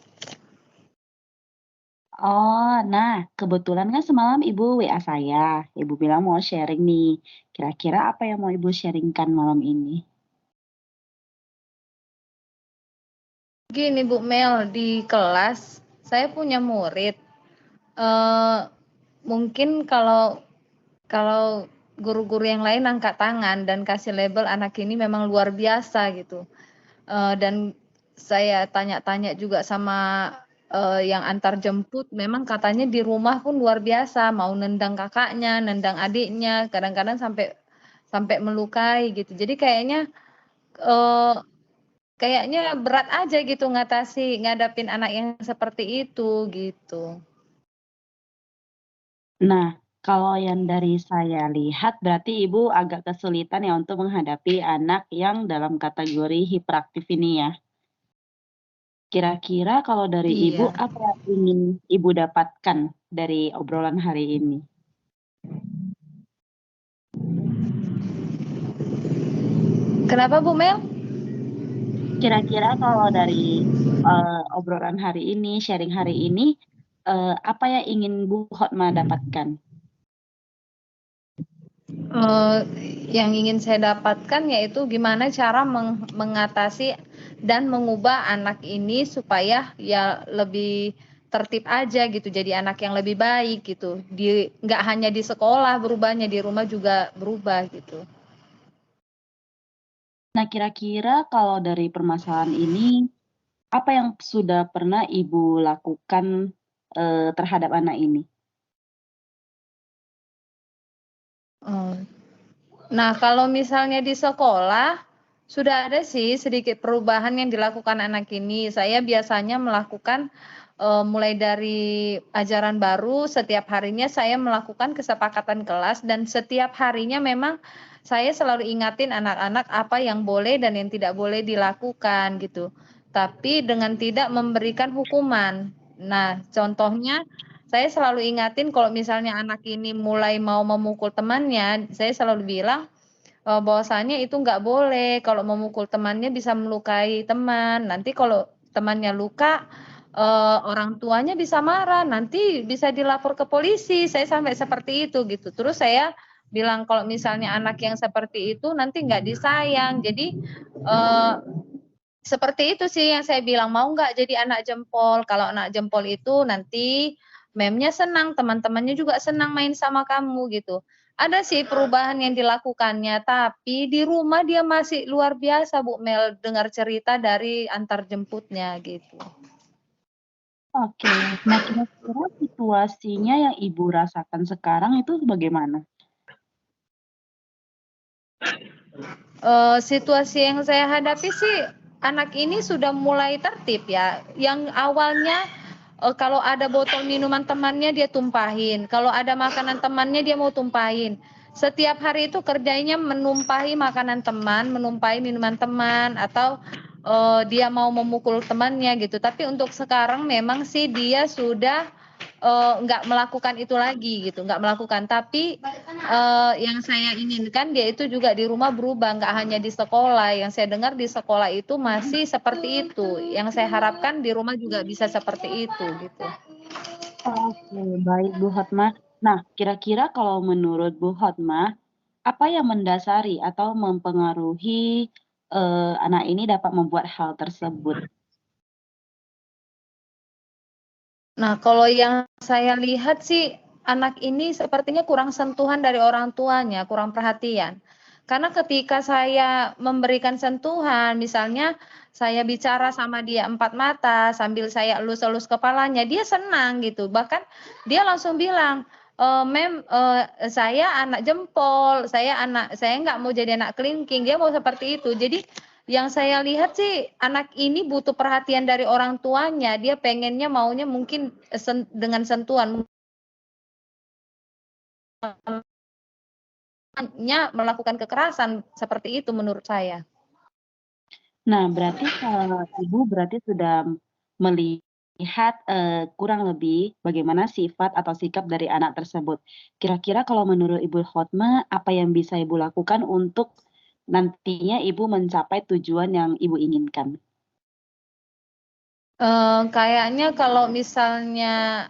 Oh, nah kebetulan kan semalam Ibu WA saya. Ibu bilang mau sharing nih. Kira-kira apa yang mau Ibu sharingkan malam ini? Gini Bu Mel, di kelas saya punya murid. Mungkin kalau guru-guru yang lain angkat tangan dan kasih label anak ini memang luar biasa gitu. Dan saya tanya-tanya juga sama yang antar jemput, memang katanya di rumah pun luar biasa, mau nendang kakaknya, nendang adiknya, kadang-kadang sampai melukai gitu. Jadi kayaknya berat aja gitu ngadapin anak yang seperti itu gitu. Nah, kalau yang dari saya lihat berarti Ibu agak kesulitan ya untuk menghadapi anak yang dalam kategori hiperaktif ini ya. Kira-kira kalau dari Ibu, Iya. apa yang ingin Ibu dapatkan dari obrolan hari ini? Kenapa Bu Mel? Kira-kira kalau dari obrolan hari ini, sharing hari ini, apa yang ingin Bu Hotma dapatkan? Yang ingin saya dapatkan yaitu gimana cara mengatasi dan mengubah anak ini supaya ya lebih tertib aja gitu, jadi anak yang lebih baik gitu. Nggak hanya di sekolah berubahnya, di rumah juga berubah gitu. Nah, kira-kira kalau dari permasalahan ini, apa yang sudah pernah Ibu lakukan terhadap anak ini? Nah, kalau misalnya di sekolah sudah ada sih sedikit perubahan yang dilakukan anak ini. Saya biasanya melakukan mulai dari ajaran baru setiap harinya saya melakukan kesepakatan kelas dan setiap harinya memang saya selalu ingatin anak-anak apa yang boleh dan yang tidak boleh dilakukan gitu. Tapi dengan tidak memberikan hukuman. Nah, contohnya saya selalu ingatin kalau misalnya anak ini mulai mau memukul temannya, saya selalu bilang bahwasanya itu nggak boleh, kalau memukul temannya bisa melukai teman. Nanti kalau temannya luka, orang tuanya bisa marah, nanti bisa dilapor ke polisi. Saya sampai seperti itu gitu. Terus saya bilang kalau misalnya anak yang seperti itu nanti nggak disayang. Jadi seperti itu sih yang saya bilang, mau nggak jadi anak jempol? Kalau anak jempol itu nanti memnya senang, teman-temannya juga senang main sama kamu gitu. Ada sih perubahan yang dilakukannya, tapi di rumah dia masih luar biasa Bu Mel dengar cerita dari antar jemputnya gitu. Oke, nah kira-kira situasinya yang Ibu rasakan sekarang itu bagaimana? Situasi yang saya hadapi sih anak ini sudah mulai tertib ya. Yang awalnya kalau ada botol minuman temannya dia tumpahin, kalau ada makanan temannya dia mau tumpahin. Setiap hari itu kerjanya menumpahi makanan teman, menumpahi minuman teman, atau dia mau memukul temannya gitu. Tapi untuk sekarang memang sih dia sudah nggak melakukan itu lagi gitu, nggak melakukan. Tapi yang saya inginkan dia itu juga di rumah berubah, nggak hanya di sekolah. Yang saya dengar di sekolah itu masih seperti itu. Yang saya harapkan di rumah juga bisa seperti itu gitu. Oke, baik Bu Hotma. Nah, kira-kira kalau menurut Bu Hotma, apa yang mendasari atau mempengaruhi anak ini dapat membuat hal tersebut? Nah, kalau yang saya lihat sih anak ini sepertinya kurang sentuhan dari orang tuanya, kurang perhatian. Karena ketika saya memberikan sentuhan, misalnya saya bicara sama dia 4 mata sambil saya elus-elus kepalanya, dia senang gitu. Bahkan dia langsung bilang, "Mem, saya anak jempol, saya nggak mau jadi anak kelingking." Dia mau seperti itu. Jadi yang saya lihat sih anak ini butuh perhatian dari orang tuanya. Dia pengennya maunya mungkin dengan sentuhan melakukan kekerasan seperti itu menurut saya. Nah, berarti Ibu berarti sudah melihat kurang lebih bagaimana sifat atau sikap dari anak tersebut. Kira-kira kalau menurut Ibu Hotma, apa yang bisa Ibu lakukan untuk nantinya Ibu mencapai tujuan yang Ibu inginkan? Kayaknya kalau misalnya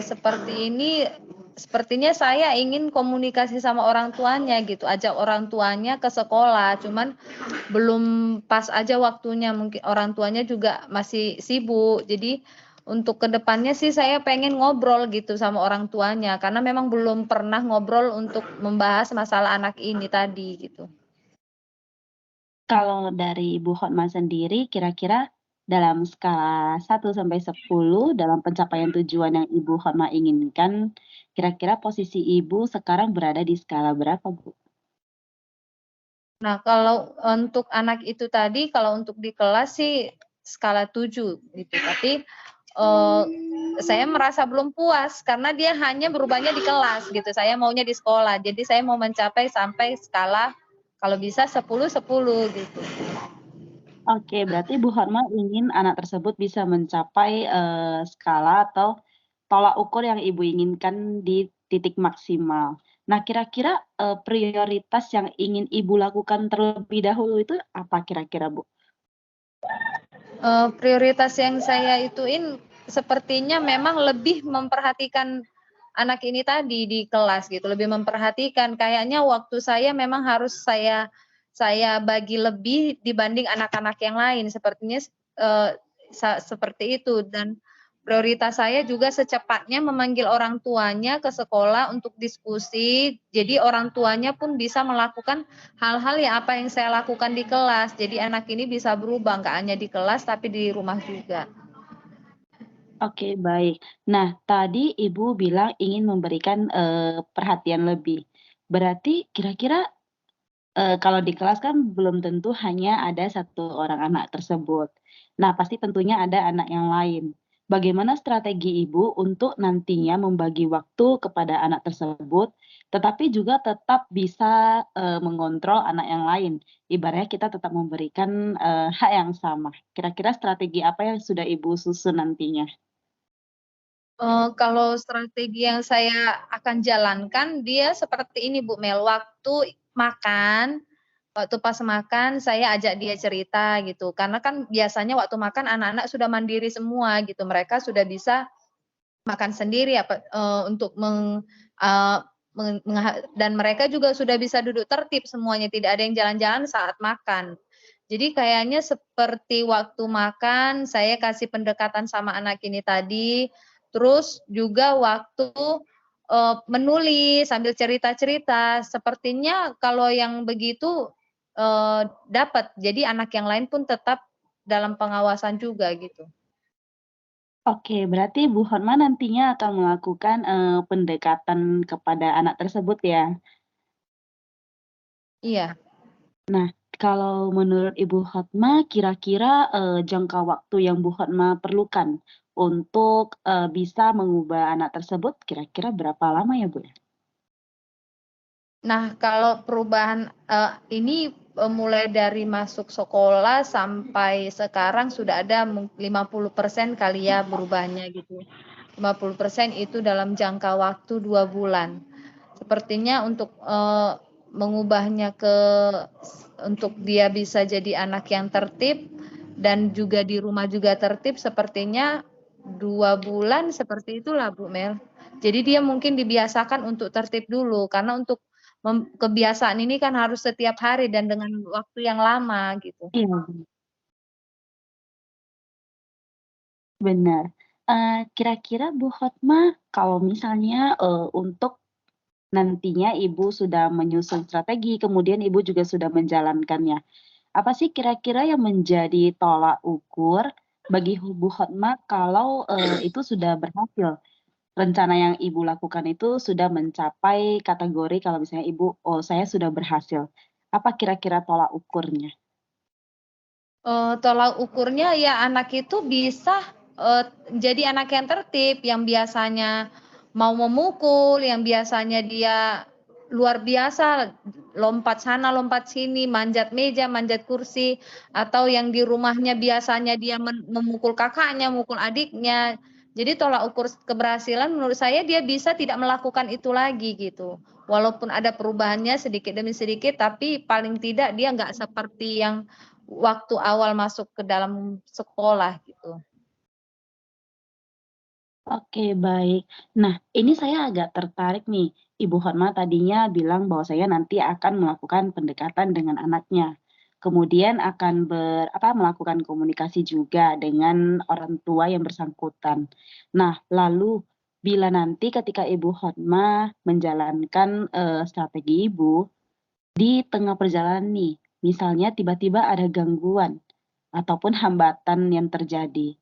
seperti ini, sepertinya saya ingin komunikasi sama orang tuanya gitu, ajak orang tuanya ke sekolah, cuman belum pas aja waktunya, mungkin orang tuanya juga masih sibuk. Jadi untuk kedepannya sih saya pengen ngobrol gitu sama orang tuanya, karena memang belum pernah ngobrol untuk membahas masalah anak ini tadi gitu. Kalau dari Ibu Hotma sendiri, kira-kira dalam skala 1 sampai 10 dalam pencapaian tujuan yang Ibu Hotma inginkan, kira-kira posisi Ibu sekarang berada di skala berapa, Bu? Nah, kalau untuk anak itu tadi, kalau untuk di kelas sih skala 7 gitu. Tapi saya merasa belum puas karena dia hanya berubahnya di kelas gitu. Saya maunya di sekolah. Jadi saya mau mencapai sampai skala kalau bisa 10-10 gitu. Oke, berarti Bu Hotma ingin anak tersebut bisa mencapai skala atau tolak ukur yang Ibu inginkan di titik maksimal. Nah, kira-kira prioritas yang ingin Ibu lakukan terlebih dahulu itu apa kira-kira, Bu? Prioritas yang saya ituin sepertinya memang lebih memperhatikan anak ini tadi di kelas gitu, lebih memperhatikan. Kayaknya waktu saya memang harus saya bagi lebih dibanding anak-anak yang lain. Sepertinya seperti itu, dan prioritas saya juga secepatnya memanggil orang tuanya ke sekolah untuk diskusi. Jadi orang tuanya pun bisa melakukan hal-hal yang apa yang saya lakukan di kelas. Jadi anak ini bisa berubah, nggak hanya di kelas tapi di rumah juga. Oke, baik. Nah, tadi Ibu bilang ingin memberikan perhatian lebih. Berarti kira-kira kalau di kelas kan belum tentu hanya ada 1 orang anak tersebut. Nah, pasti tentunya ada anak yang lain. Bagaimana strategi Ibu untuk nantinya membagi waktu kepada anak tersebut, tetapi juga tetap bisa, mengontrol anak yang lain? Ibaratnya kita tetap memberikan, hak yang sama. Kira-kira strategi apa yang sudah Ibu susun nantinya? Kalau strategi yang saya akan jalankan, dia seperti ini Bu Mel, waktu pas makan saya ajak dia cerita gitu, karena kan biasanya waktu makan anak-anak sudah mandiri semua gitu, mereka sudah bisa makan sendiri untuk dan mereka juga sudah bisa duduk tertib semuanya, tidak ada yang jalan-jalan saat makan. Jadi kayaknya seperti waktu makan saya kasih pendekatan sama anak ini tadi, terus juga waktu, menulis sambil cerita-cerita, sepertinya kalau yang begitu, dapat. Jadi anak yang lain pun tetap dalam pengawasan juga gitu. Oke, berarti Bu Horma nantinya akan melakukan, pendekatan kepada anak tersebut ya? Iya. Nah, kalau menurut Ibu Hotma kira-kira, jangka waktu yang Bu Hotma perlukan untuk, bisa mengubah anak tersebut kira-kira berapa lama ya, Bu, ya? Nah, kalau perubahan, ini, mulai dari masuk sekolah sampai sekarang sudah ada 50% kali ya berubahnya gitu. 50% itu dalam jangka waktu 2 bulan. Sepertinya untuk, mengubahnya untuk dia bisa jadi anak yang tertib dan juga di rumah juga tertib sepertinya 2 bulan seperti itulah Bu Mel. Jadi dia mungkin dibiasakan untuk tertib dulu, karena untuk kebiasaan ini kan harus setiap hari dan dengan waktu yang lama gitu. Iya, benar. Kira-kira Bu Hotma kalau misalnya, untuk nantinya Ibu sudah menyusun strategi, kemudian Ibu juga sudah menjalankannya. Apa sih kira-kira yang menjadi tolak ukur bagi Bu Hotma kalau, itu sudah berhasil? Rencana yang Ibu lakukan itu sudah mencapai kategori kalau misalnya Ibu, "Oh, saya sudah berhasil." Apa kira-kira tolak ukurnya? Tolak ukurnya ya anak itu bisa, jadi anak yang tertib, yang biasanya mau memukul, yang biasanya dia luar biasa, lompat sana, lompat sini, manjat meja, manjat kursi, atau yang di rumahnya biasanya dia memukul kakaknya, memukul adiknya. Jadi tolak ukur keberhasilan menurut saya dia bisa tidak melakukan itu lagi gitu. Walaupun ada perubahannya sedikit demi sedikit, tapi paling tidak dia nggak seperti yang waktu awal masuk ke dalam sekolah gitu. Oke, baik. Nah, ini saya agak tertarik nih. Ibu Hotma tadinya bilang bahwa saya nanti akan melakukan pendekatan dengan anaknya. Kemudian akan melakukan komunikasi juga dengan orang tua yang bersangkutan. Nah, lalu bila nanti ketika Ibu Hotma menjalankan, strategi Ibu, di tengah perjalanan nih, misalnya tiba-tiba ada gangguan ataupun hambatan yang terjadi.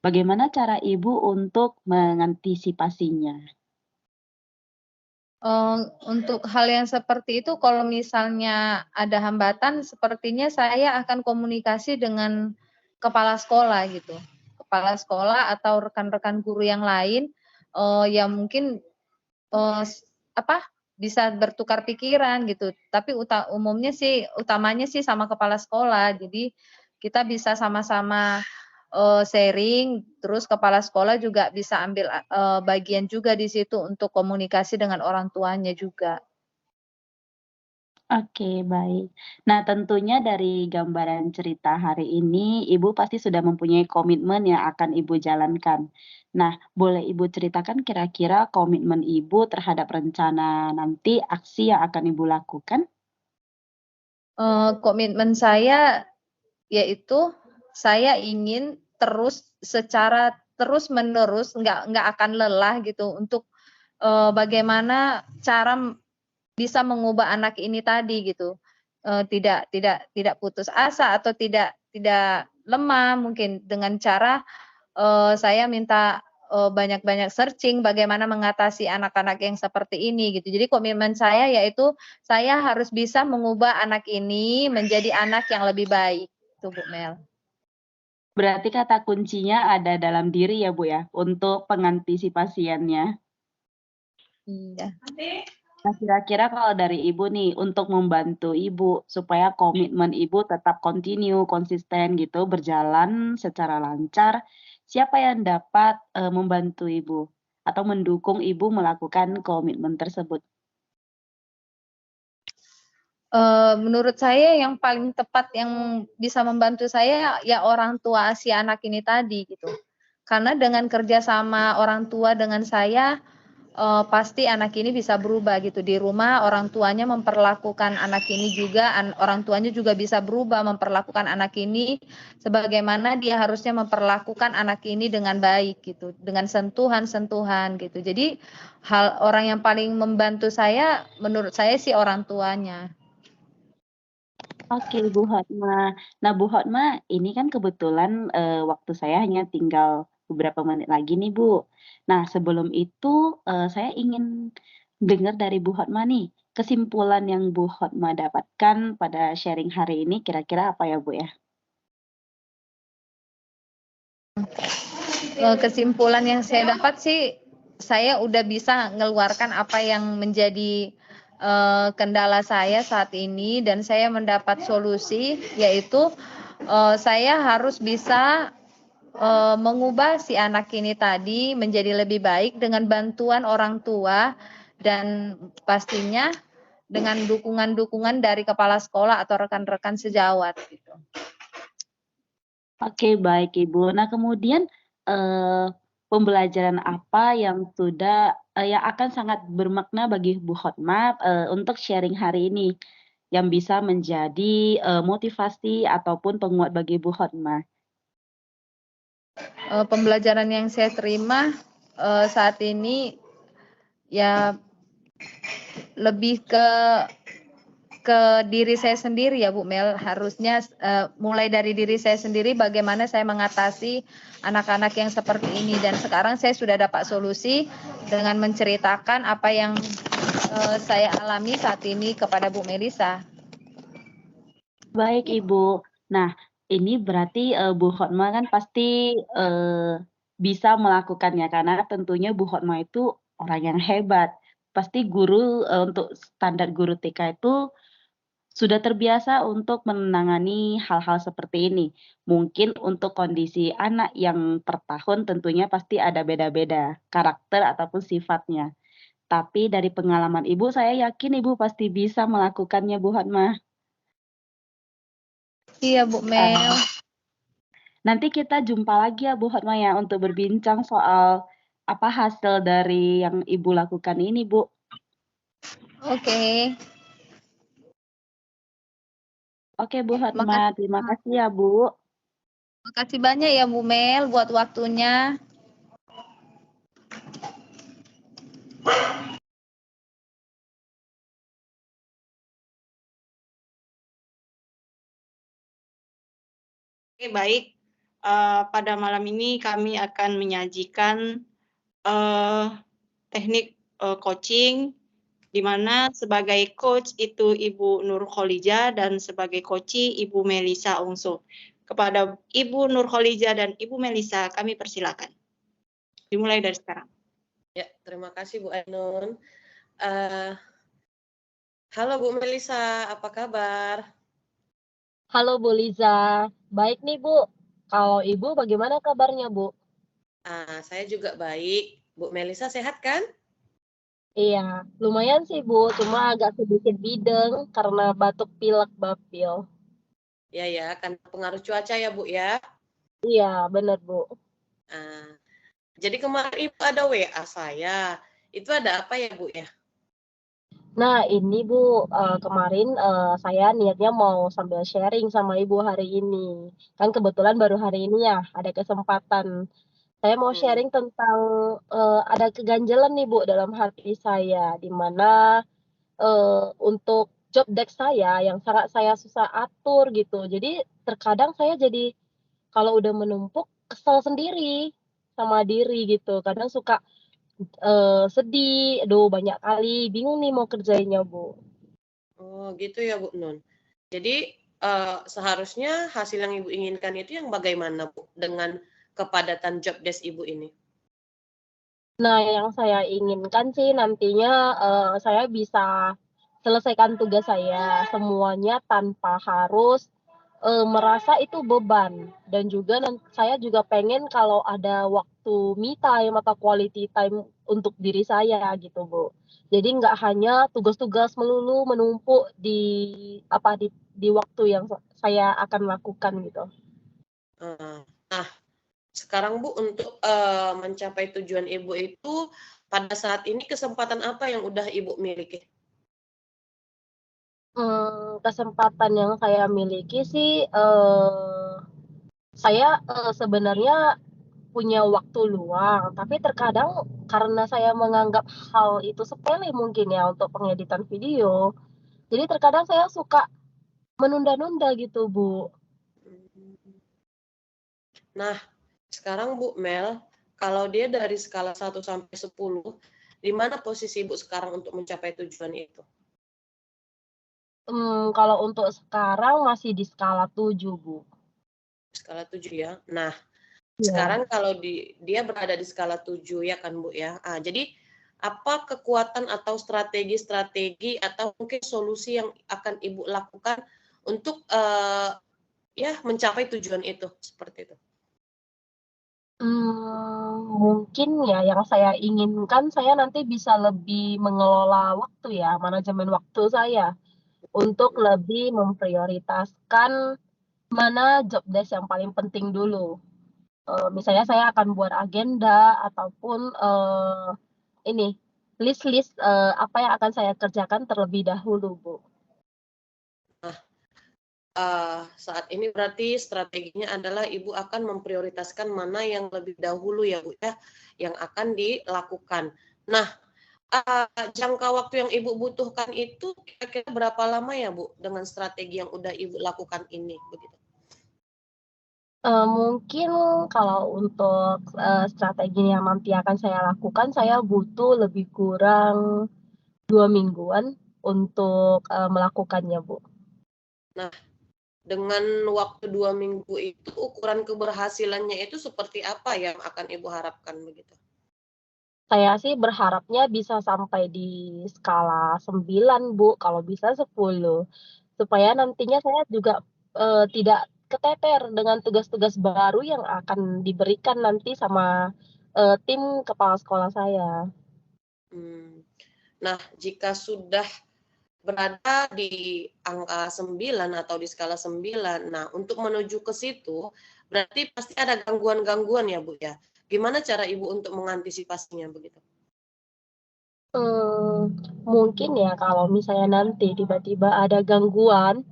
Bagaimana cara Ibu untuk mengantisipasinya? Untuk hal yang seperti itu kalau misalnya ada hambatan sepertinya saya akan komunikasi dengan kepala sekolah gitu. Kepala sekolah atau rekan-rekan guru yang lain, yang mungkin, eee, s apa, bisa bertukar pikiran gitu. Tapi utamanya sih sama kepala sekolah. Jadi kita bisa sama-sama, sharing, terus kepala sekolah juga bisa ambil, bagian juga di situ untuk komunikasi dengan orang tuanya juga. Oke, baik. Nah, tentunya dari gambaran cerita hari ini, Ibu pasti sudah mempunyai komitmen yang akan Ibu jalankan. Nah, boleh Ibu ceritakan kira-kira komitmen Ibu terhadap rencana nanti aksi yang akan Ibu lakukan? Komitmen saya yaitu saya ingin secara terus-menerus nggak akan lelah gitu untuk, bagaimana cara bisa mengubah anak ini tadi gitu, tidak putus asa atau tidak lemah mungkin dengan cara, saya minta, banyak-banyak searching bagaimana mengatasi anak-anak yang seperti ini gitu. Jadi komitmen saya yaitu saya harus bisa mengubah anak ini menjadi anak yang lebih baik, itu Bu Mel. Berarti kata kuncinya ada dalam diri ya, Bu, ya, untuk pengantisipasiannya. Iya. Nah, kira-kira kalau dari Ibu nih, untuk membantu Ibu supaya komitmen Ibu tetap konsisten gitu, berjalan secara lancar, siapa yang dapat, membantu Ibu atau mendukung Ibu melakukan komitmen tersebut? Menurut saya yang paling tepat yang bisa membantu saya, ya orang tua si anak ini tadi gitu. Karena dengan kerja sama orang tua dengan saya, pasti anak ini bisa berubah gitu. Di rumah orang tuanya memperlakukan anak ini juga, orang tuanya juga bisa berubah memperlakukan anak ini sebagaimana dia harusnya memperlakukan anak ini dengan baik gitu, dengan sentuhan-sentuhan gitu. Jadi orang yang paling membantu saya, menurut saya sih orang tuanya. Oke, Bu Hotma. Nah, Bu Hotma, ini kan kebetulan, waktu saya hanya tinggal beberapa menit lagi nih, Bu. Nah, sebelum itu, saya ingin dengar dari Bu Hotma nih, kesimpulan yang Bu Hotma dapatkan pada sharing hari ini kira-kira apa ya, Bu, ya? Kesimpulan yang saya dapat sih, saya udah bisa ngeluarkan apa yang menjadi kendala saya saat ini dan saya mendapat solusi, yaitu saya harus bisa mengubah si anak ini tadi menjadi lebih baik dengan bantuan orang tua dan pastinya dengan dukungan-dukungan dari kepala sekolah atau rekan-rekan sejawat gitu. Oke, baik Ibu. Nah, kemudian, pembelajaran apa yang yang akan sangat bermakna bagi Bu Hotma, untuk sharing hari ini, yang bisa menjadi, motivasi ataupun penguat bagi Bu Hotma? Pembelajaran yang saya terima saat ini ya lebih ke diri saya sendiri ya Bu Mel, harusnya mulai dari diri saya sendiri bagaimana saya mengatasi anak-anak yang seperti ini, dan sekarang saya sudah dapat solusi dengan menceritakan apa yang saya alami saat ini kepada Bu Melisa. Baik Ibu. Nah, ini berarti, Bu Hotma kan pasti, bisa melakukannya karena tentunya Bu Hotma itu orang yang hebat. Pasti guru, untuk standar guru TK itu sudah terbiasa untuk menangani hal-hal seperti ini. Mungkin untuk kondisi anak yang per tahun tentunya pasti ada beda-beda karakter ataupun sifatnya. Tapi dari pengalaman Ibu, saya yakin Ibu pasti bisa melakukannya, Bu Hotma. Iya Bu Mel. Nanti kita jumpa lagi ya Bu Hotma ya untuk berbincang soal apa hasil dari yang Ibu lakukan ini, Bu. Oke. Oke Bu Hotma, Makasih. terima kasih ya Bu. Makasih banyak ya Bu Mel buat waktunya. Oke, baik. Pada malam ini kami akan menyajikan teknik coaching, di mana sebagai coach itu Ibu Nur Kholija dan sebagai coachee Ibu Melisa Ungsu. Kepada Ibu Nur Kholija dan Ibu Melisa, kami persilakan. Dimulai dari sekarang. Ya, terima kasih Bu Ainun. Halo Bu Melisa, apa kabar? Halo Bu Liza, baik nih Bu. Kalau Ibu bagaimana kabarnya Bu? Saya juga baik. Bu Melisa sehat kan? Iya, lumayan sih Bu, cuma agak sedikit bideng karena batuk pilek bapil. Ya, kan pengaruh cuaca ya Bu ya. Iya, bener Bu. Jadi kemarin Ibu ada WA saya. Itu ada apa ya Bu ya? Nah ini Bu, kemarin saya niatnya mau sambil sharing sama Ibu hari ini. Kan kebetulan baru hari ini ya, ada kesempatan. Saya mau sharing tentang ada keganjalan nih Bu dalam hati saya, di mana untuk job desk saya yang sangat saya susah atur gitu. Jadi terkadang saya jadi kalau udah menumpuk kesel sendiri sama diri gitu. Kadang suka sedih, aduh banyak kali bingung nih mau kerjainnya Bu. Oh gitu ya Bu Nun. Jadi seharusnya hasil yang Ibu inginkan itu yang bagaimana, Bu, dengan kepadatan job desk Ibu ini? Nah, yang saya inginkan sih nantinya, saya bisa selesaikan tugas saya semuanya tanpa harus, merasa itu beban. Dan juga saya juga pengen kalau ada waktu me time atau quality time untuk diri saya gitu, Bu. Jadi nggak hanya tugas-tugas melulu menumpuk di waktu yang saya akan lakukan gitu. Nah, sekarang Bu untuk, mencapai tujuan Ibu itu, pada saat ini kesempatan apa yang udah Ibu miliki? Kesempatan yang saya miliki sih, saya, sebenarnya punya waktu luang, tapi terkadang karena saya menganggap hal itu sepele mungkin ya untuk pengeditan video, jadi terkadang saya suka menunda-nunda gitu, Bu. Nah, sekarang Bu Mel, kalau dia dari skala 1 sampai 10, di mana posisi Ibu sekarang untuk mencapai tujuan itu? Kalau untuk sekarang masih di skala 7, Bu. Skala 7 ya. Nah, Iya. sekarang kalau dia berada di skala 7 ya kan, Bu, ya. Jadi apa kekuatan atau strategi-strategi atau mungkin solusi yang akan Ibu lakukan untuk, ya mencapai tujuan itu, seperti itu? Mungkin ya yang saya inginkan saya nanti bisa lebih mengelola waktu ya, manajemen waktu saya, untuk lebih memprioritaskan mana job desk yang paling penting dulu. Misalnya saya akan buat agenda ataupun, ini, list-list, apa yang akan saya kerjakan terlebih dahulu, Bu. Saat ini berarti strateginya adalah Ibu akan memprioritaskan mana yang lebih dahulu ya, Bu, ya, yang akan dilakukan. Nah, jangka waktu yang Ibu butuhkan itu kira-kira berapa lama ya, Bu, dengan strategi yang udah Ibu lakukan ini, begitu? Mungkin kalau untuk, strategi yang nanti akan saya lakukan, saya butuh lebih kurang 2 mingguan untuk, melakukannya, Bu. Nah, dengan waktu 2 minggu itu ukuran keberhasilannya itu seperti apa yang akan Ibu harapkan, begitu? Saya sih berharapnya bisa sampai di skala 9, Bu, kalau bisa 10. Supaya nantinya saya juga, tidak keteter dengan tugas-tugas baru yang akan diberikan nanti sama, tim kepala sekolah saya. Nah, jika sudah berada di angka 9 atau di skala 9, nah untuk menuju ke situ, berarti pasti ada gangguan-gangguan ya, Bu, ya? Gimana cara Ibu untuk mengantisipasinya, begitu? Mungkin ya kalau misalnya nanti tiba-tiba ada gangguan,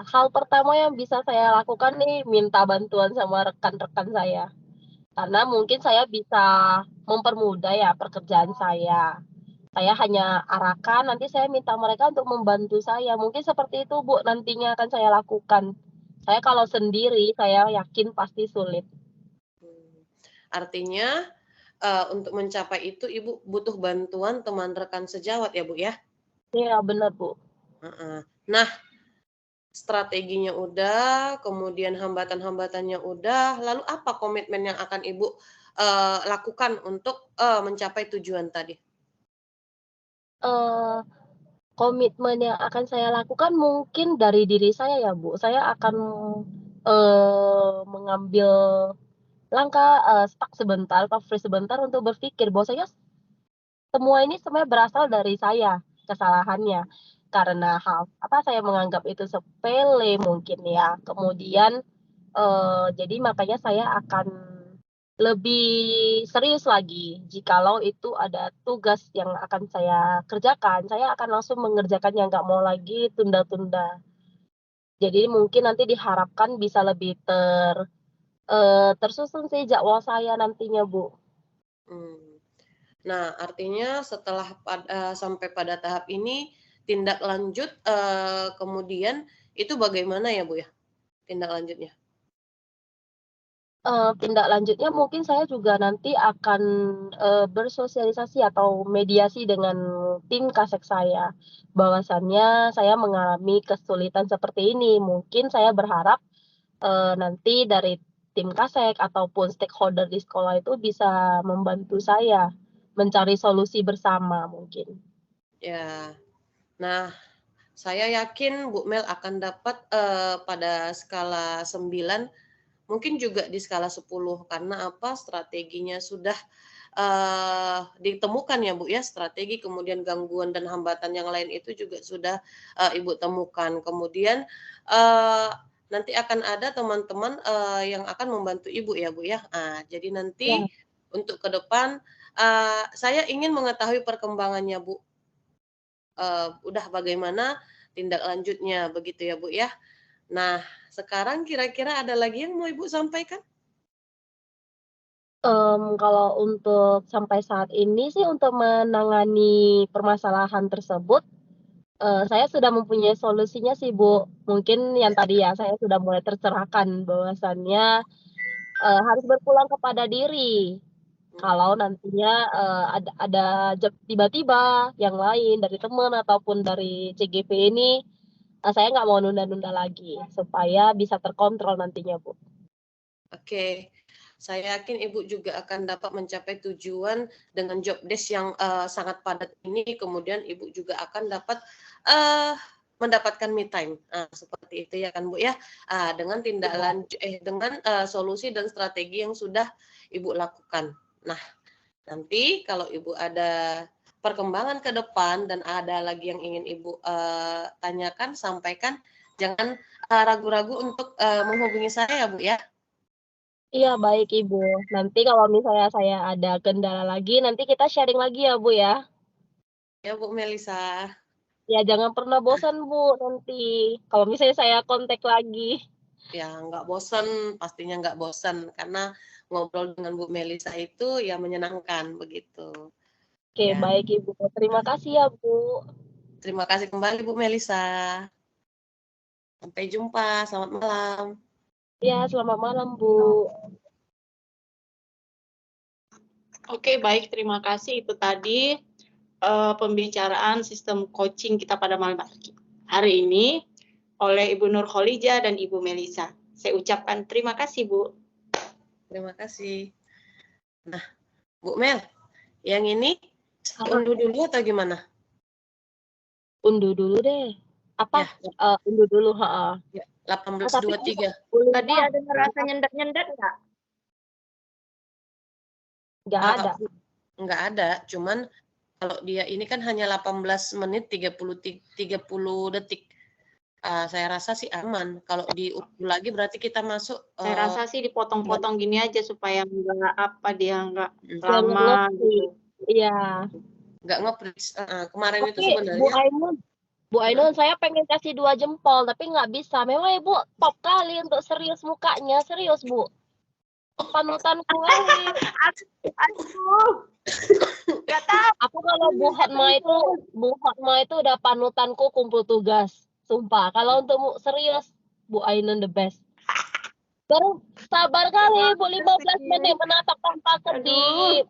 hal pertama yang bisa saya lakukan nih minta bantuan sama rekan-rekan saya. Karena mungkin saya bisa mempermudah ya pekerjaan saya. Saya hanya arahkan, nanti saya minta mereka untuk membantu saya. Mungkin seperti itu, Bu, nantinya akan saya lakukan. Saya kalau sendiri, saya yakin pasti sulit. Artinya, untuk mencapai itu Ibu butuh bantuan teman rekan sejawat ya, Bu, ya? Iya, benar, Bu. Nah, strateginya udah, kemudian hambatan-hambatannya udah, lalu apa komitmen yang akan Ibu, lakukan untuk, mencapai tujuan tadi? Komitmen yang akan saya lakukan mungkin dari diri saya ya, Bu. Saya akan, mengambil langkah, stuck sebentar atau freeze sebentar untuk berpikir bahwasanya semua ini sebenarnya berasal dari saya kesalahannya. Karena saya menganggap itu sepele mungkin ya. Kemudian, jadi makanya saya akan lebih serius lagi jikalau itu ada tugas yang akan saya kerjakan, saya akan langsung mengerjakannya, nggak mau lagi tunda-tunda. Jadi mungkin nanti diharapkan bisa lebih tersusun sih jadwal saya nantinya, Bu. Nah, artinya setelah sampai pada tahap ini, tindak lanjut, kemudian itu bagaimana ya, Bu, ya, tindak lanjutnya? Tindak lanjutnya mungkin saya juga nanti akan, bersosialisasi atau mediasi dengan tim Kasek saya, bahwasannya saya mengalami kesulitan seperti ini. Mungkin saya berharap, nanti dari tim Kasek ataupun stakeholder di sekolah itu bisa membantu saya mencari solusi bersama mungkin. Ya. Nah, saya yakin Bu Mel akan dapat pada skala 9, mungkin juga di skala 10 karena apa? Strateginya sudah ditemukan ya Bu ya, strategi kemudian gangguan dan hambatan yang lain itu juga sudah Ibu temukan. Kemudian nanti akan ada teman-teman yang akan membantu Ibu ya Bu ya. Jadi Ya. nanti untuk ke depan saya ingin mengetahui perkembangannya Bu. Udah bagaimana tindak lanjutnya begitu ya Bu ya. Nah, sekarang kira-kira ada lagi yang mau Ibu sampaikan? Kalau untuk sampai saat ini sih untuk menangani permasalahan tersebut, saya sudah mempunyai solusinya sih, Bu. Mungkin yang tadi ya, saya sudah mulai tercerahkan bahwasannya, harus berpulang kepada diri. Kalau nantinya, ada tiba-tiba yang lain dari teman ataupun dari CGV ini, saya nggak mau nunda-nunda lagi, supaya bisa terkontrol nantinya, Bu. Oke. Saya yakin Ibu juga akan dapat mencapai tujuan dengan job desk yang sangat padat ini, kemudian Ibu juga akan dapat mendapatkan me time. Seperti itu ya kan Bu ya. Dengan tindak Iya. lanjut dengan solusi dan strategi yang sudah Ibu lakukan. Nah, nanti kalau Ibu ada perkembangan ke depan dan ada lagi yang ingin Ibu tanyakan, sampaikan, jangan ragu-ragu untuk menghubungi saya ya Bu ya. Iya, baik Ibu. Nanti kalau misalnya saya ada kendala lagi, nanti kita sharing lagi ya, Bu, ya. Ya Bu Melisa. Ya, jangan pernah bosan, Bu, nanti kalau misalnya saya kontak lagi. Ya nggak bosan, pastinya nggak bosan karena ngobrol dengan Bu Melisa itu ya menyenangkan begitu. Oke, Ya, baik Ibu. Terima kasih ya, Bu. terima kasih kembali Bu Melisa. Sampai jumpa, selamat malam. Ya, selamat malam, Bu. Oke, baik, terima kasih. Itu tadi pembicaraan sistem coaching kita pada malam hari ini oleh Ibu Nur Kholija dan Ibu Melisa. Saya ucapkan terima kasih, Bu. Terima kasih. Nah, Bu Mel, yang ini unduh dulu atau gimana? Unduh dulu deh. Apa? Ya, Unduh dulu, heeh. ya Tapi 18.23. Tadi ada ngerasa nyendat-nyendat nggak? nggak ada. Nggak ada, cuman kalau dia ini kan hanya 18 menit 30 detik. Saya rasa sih aman. Kalau diukur lagi berarti kita masuk. Saya rasa sih dipotong-potong gini aja supaya nggak apa dia nggak Jangan lama ngepi. gitu. Iya. Nggak nge-freeze. Kemarin itu Tapi sebenarnya. Bu Ainun, saya pengen kasih 2 jempol, tapi nggak bisa. Memang Ibu top kali untuk serius mukanya, serius Bu. Panutanku kali. Aduh, nggak tahu. Aku kalau Bu Hotma itu udah panutanku kumpul tugas. Sumpah, kalau untuk serius, Bu Ainun the best. Baru sabar kali Bu 15 menit menatap tanpa sedih.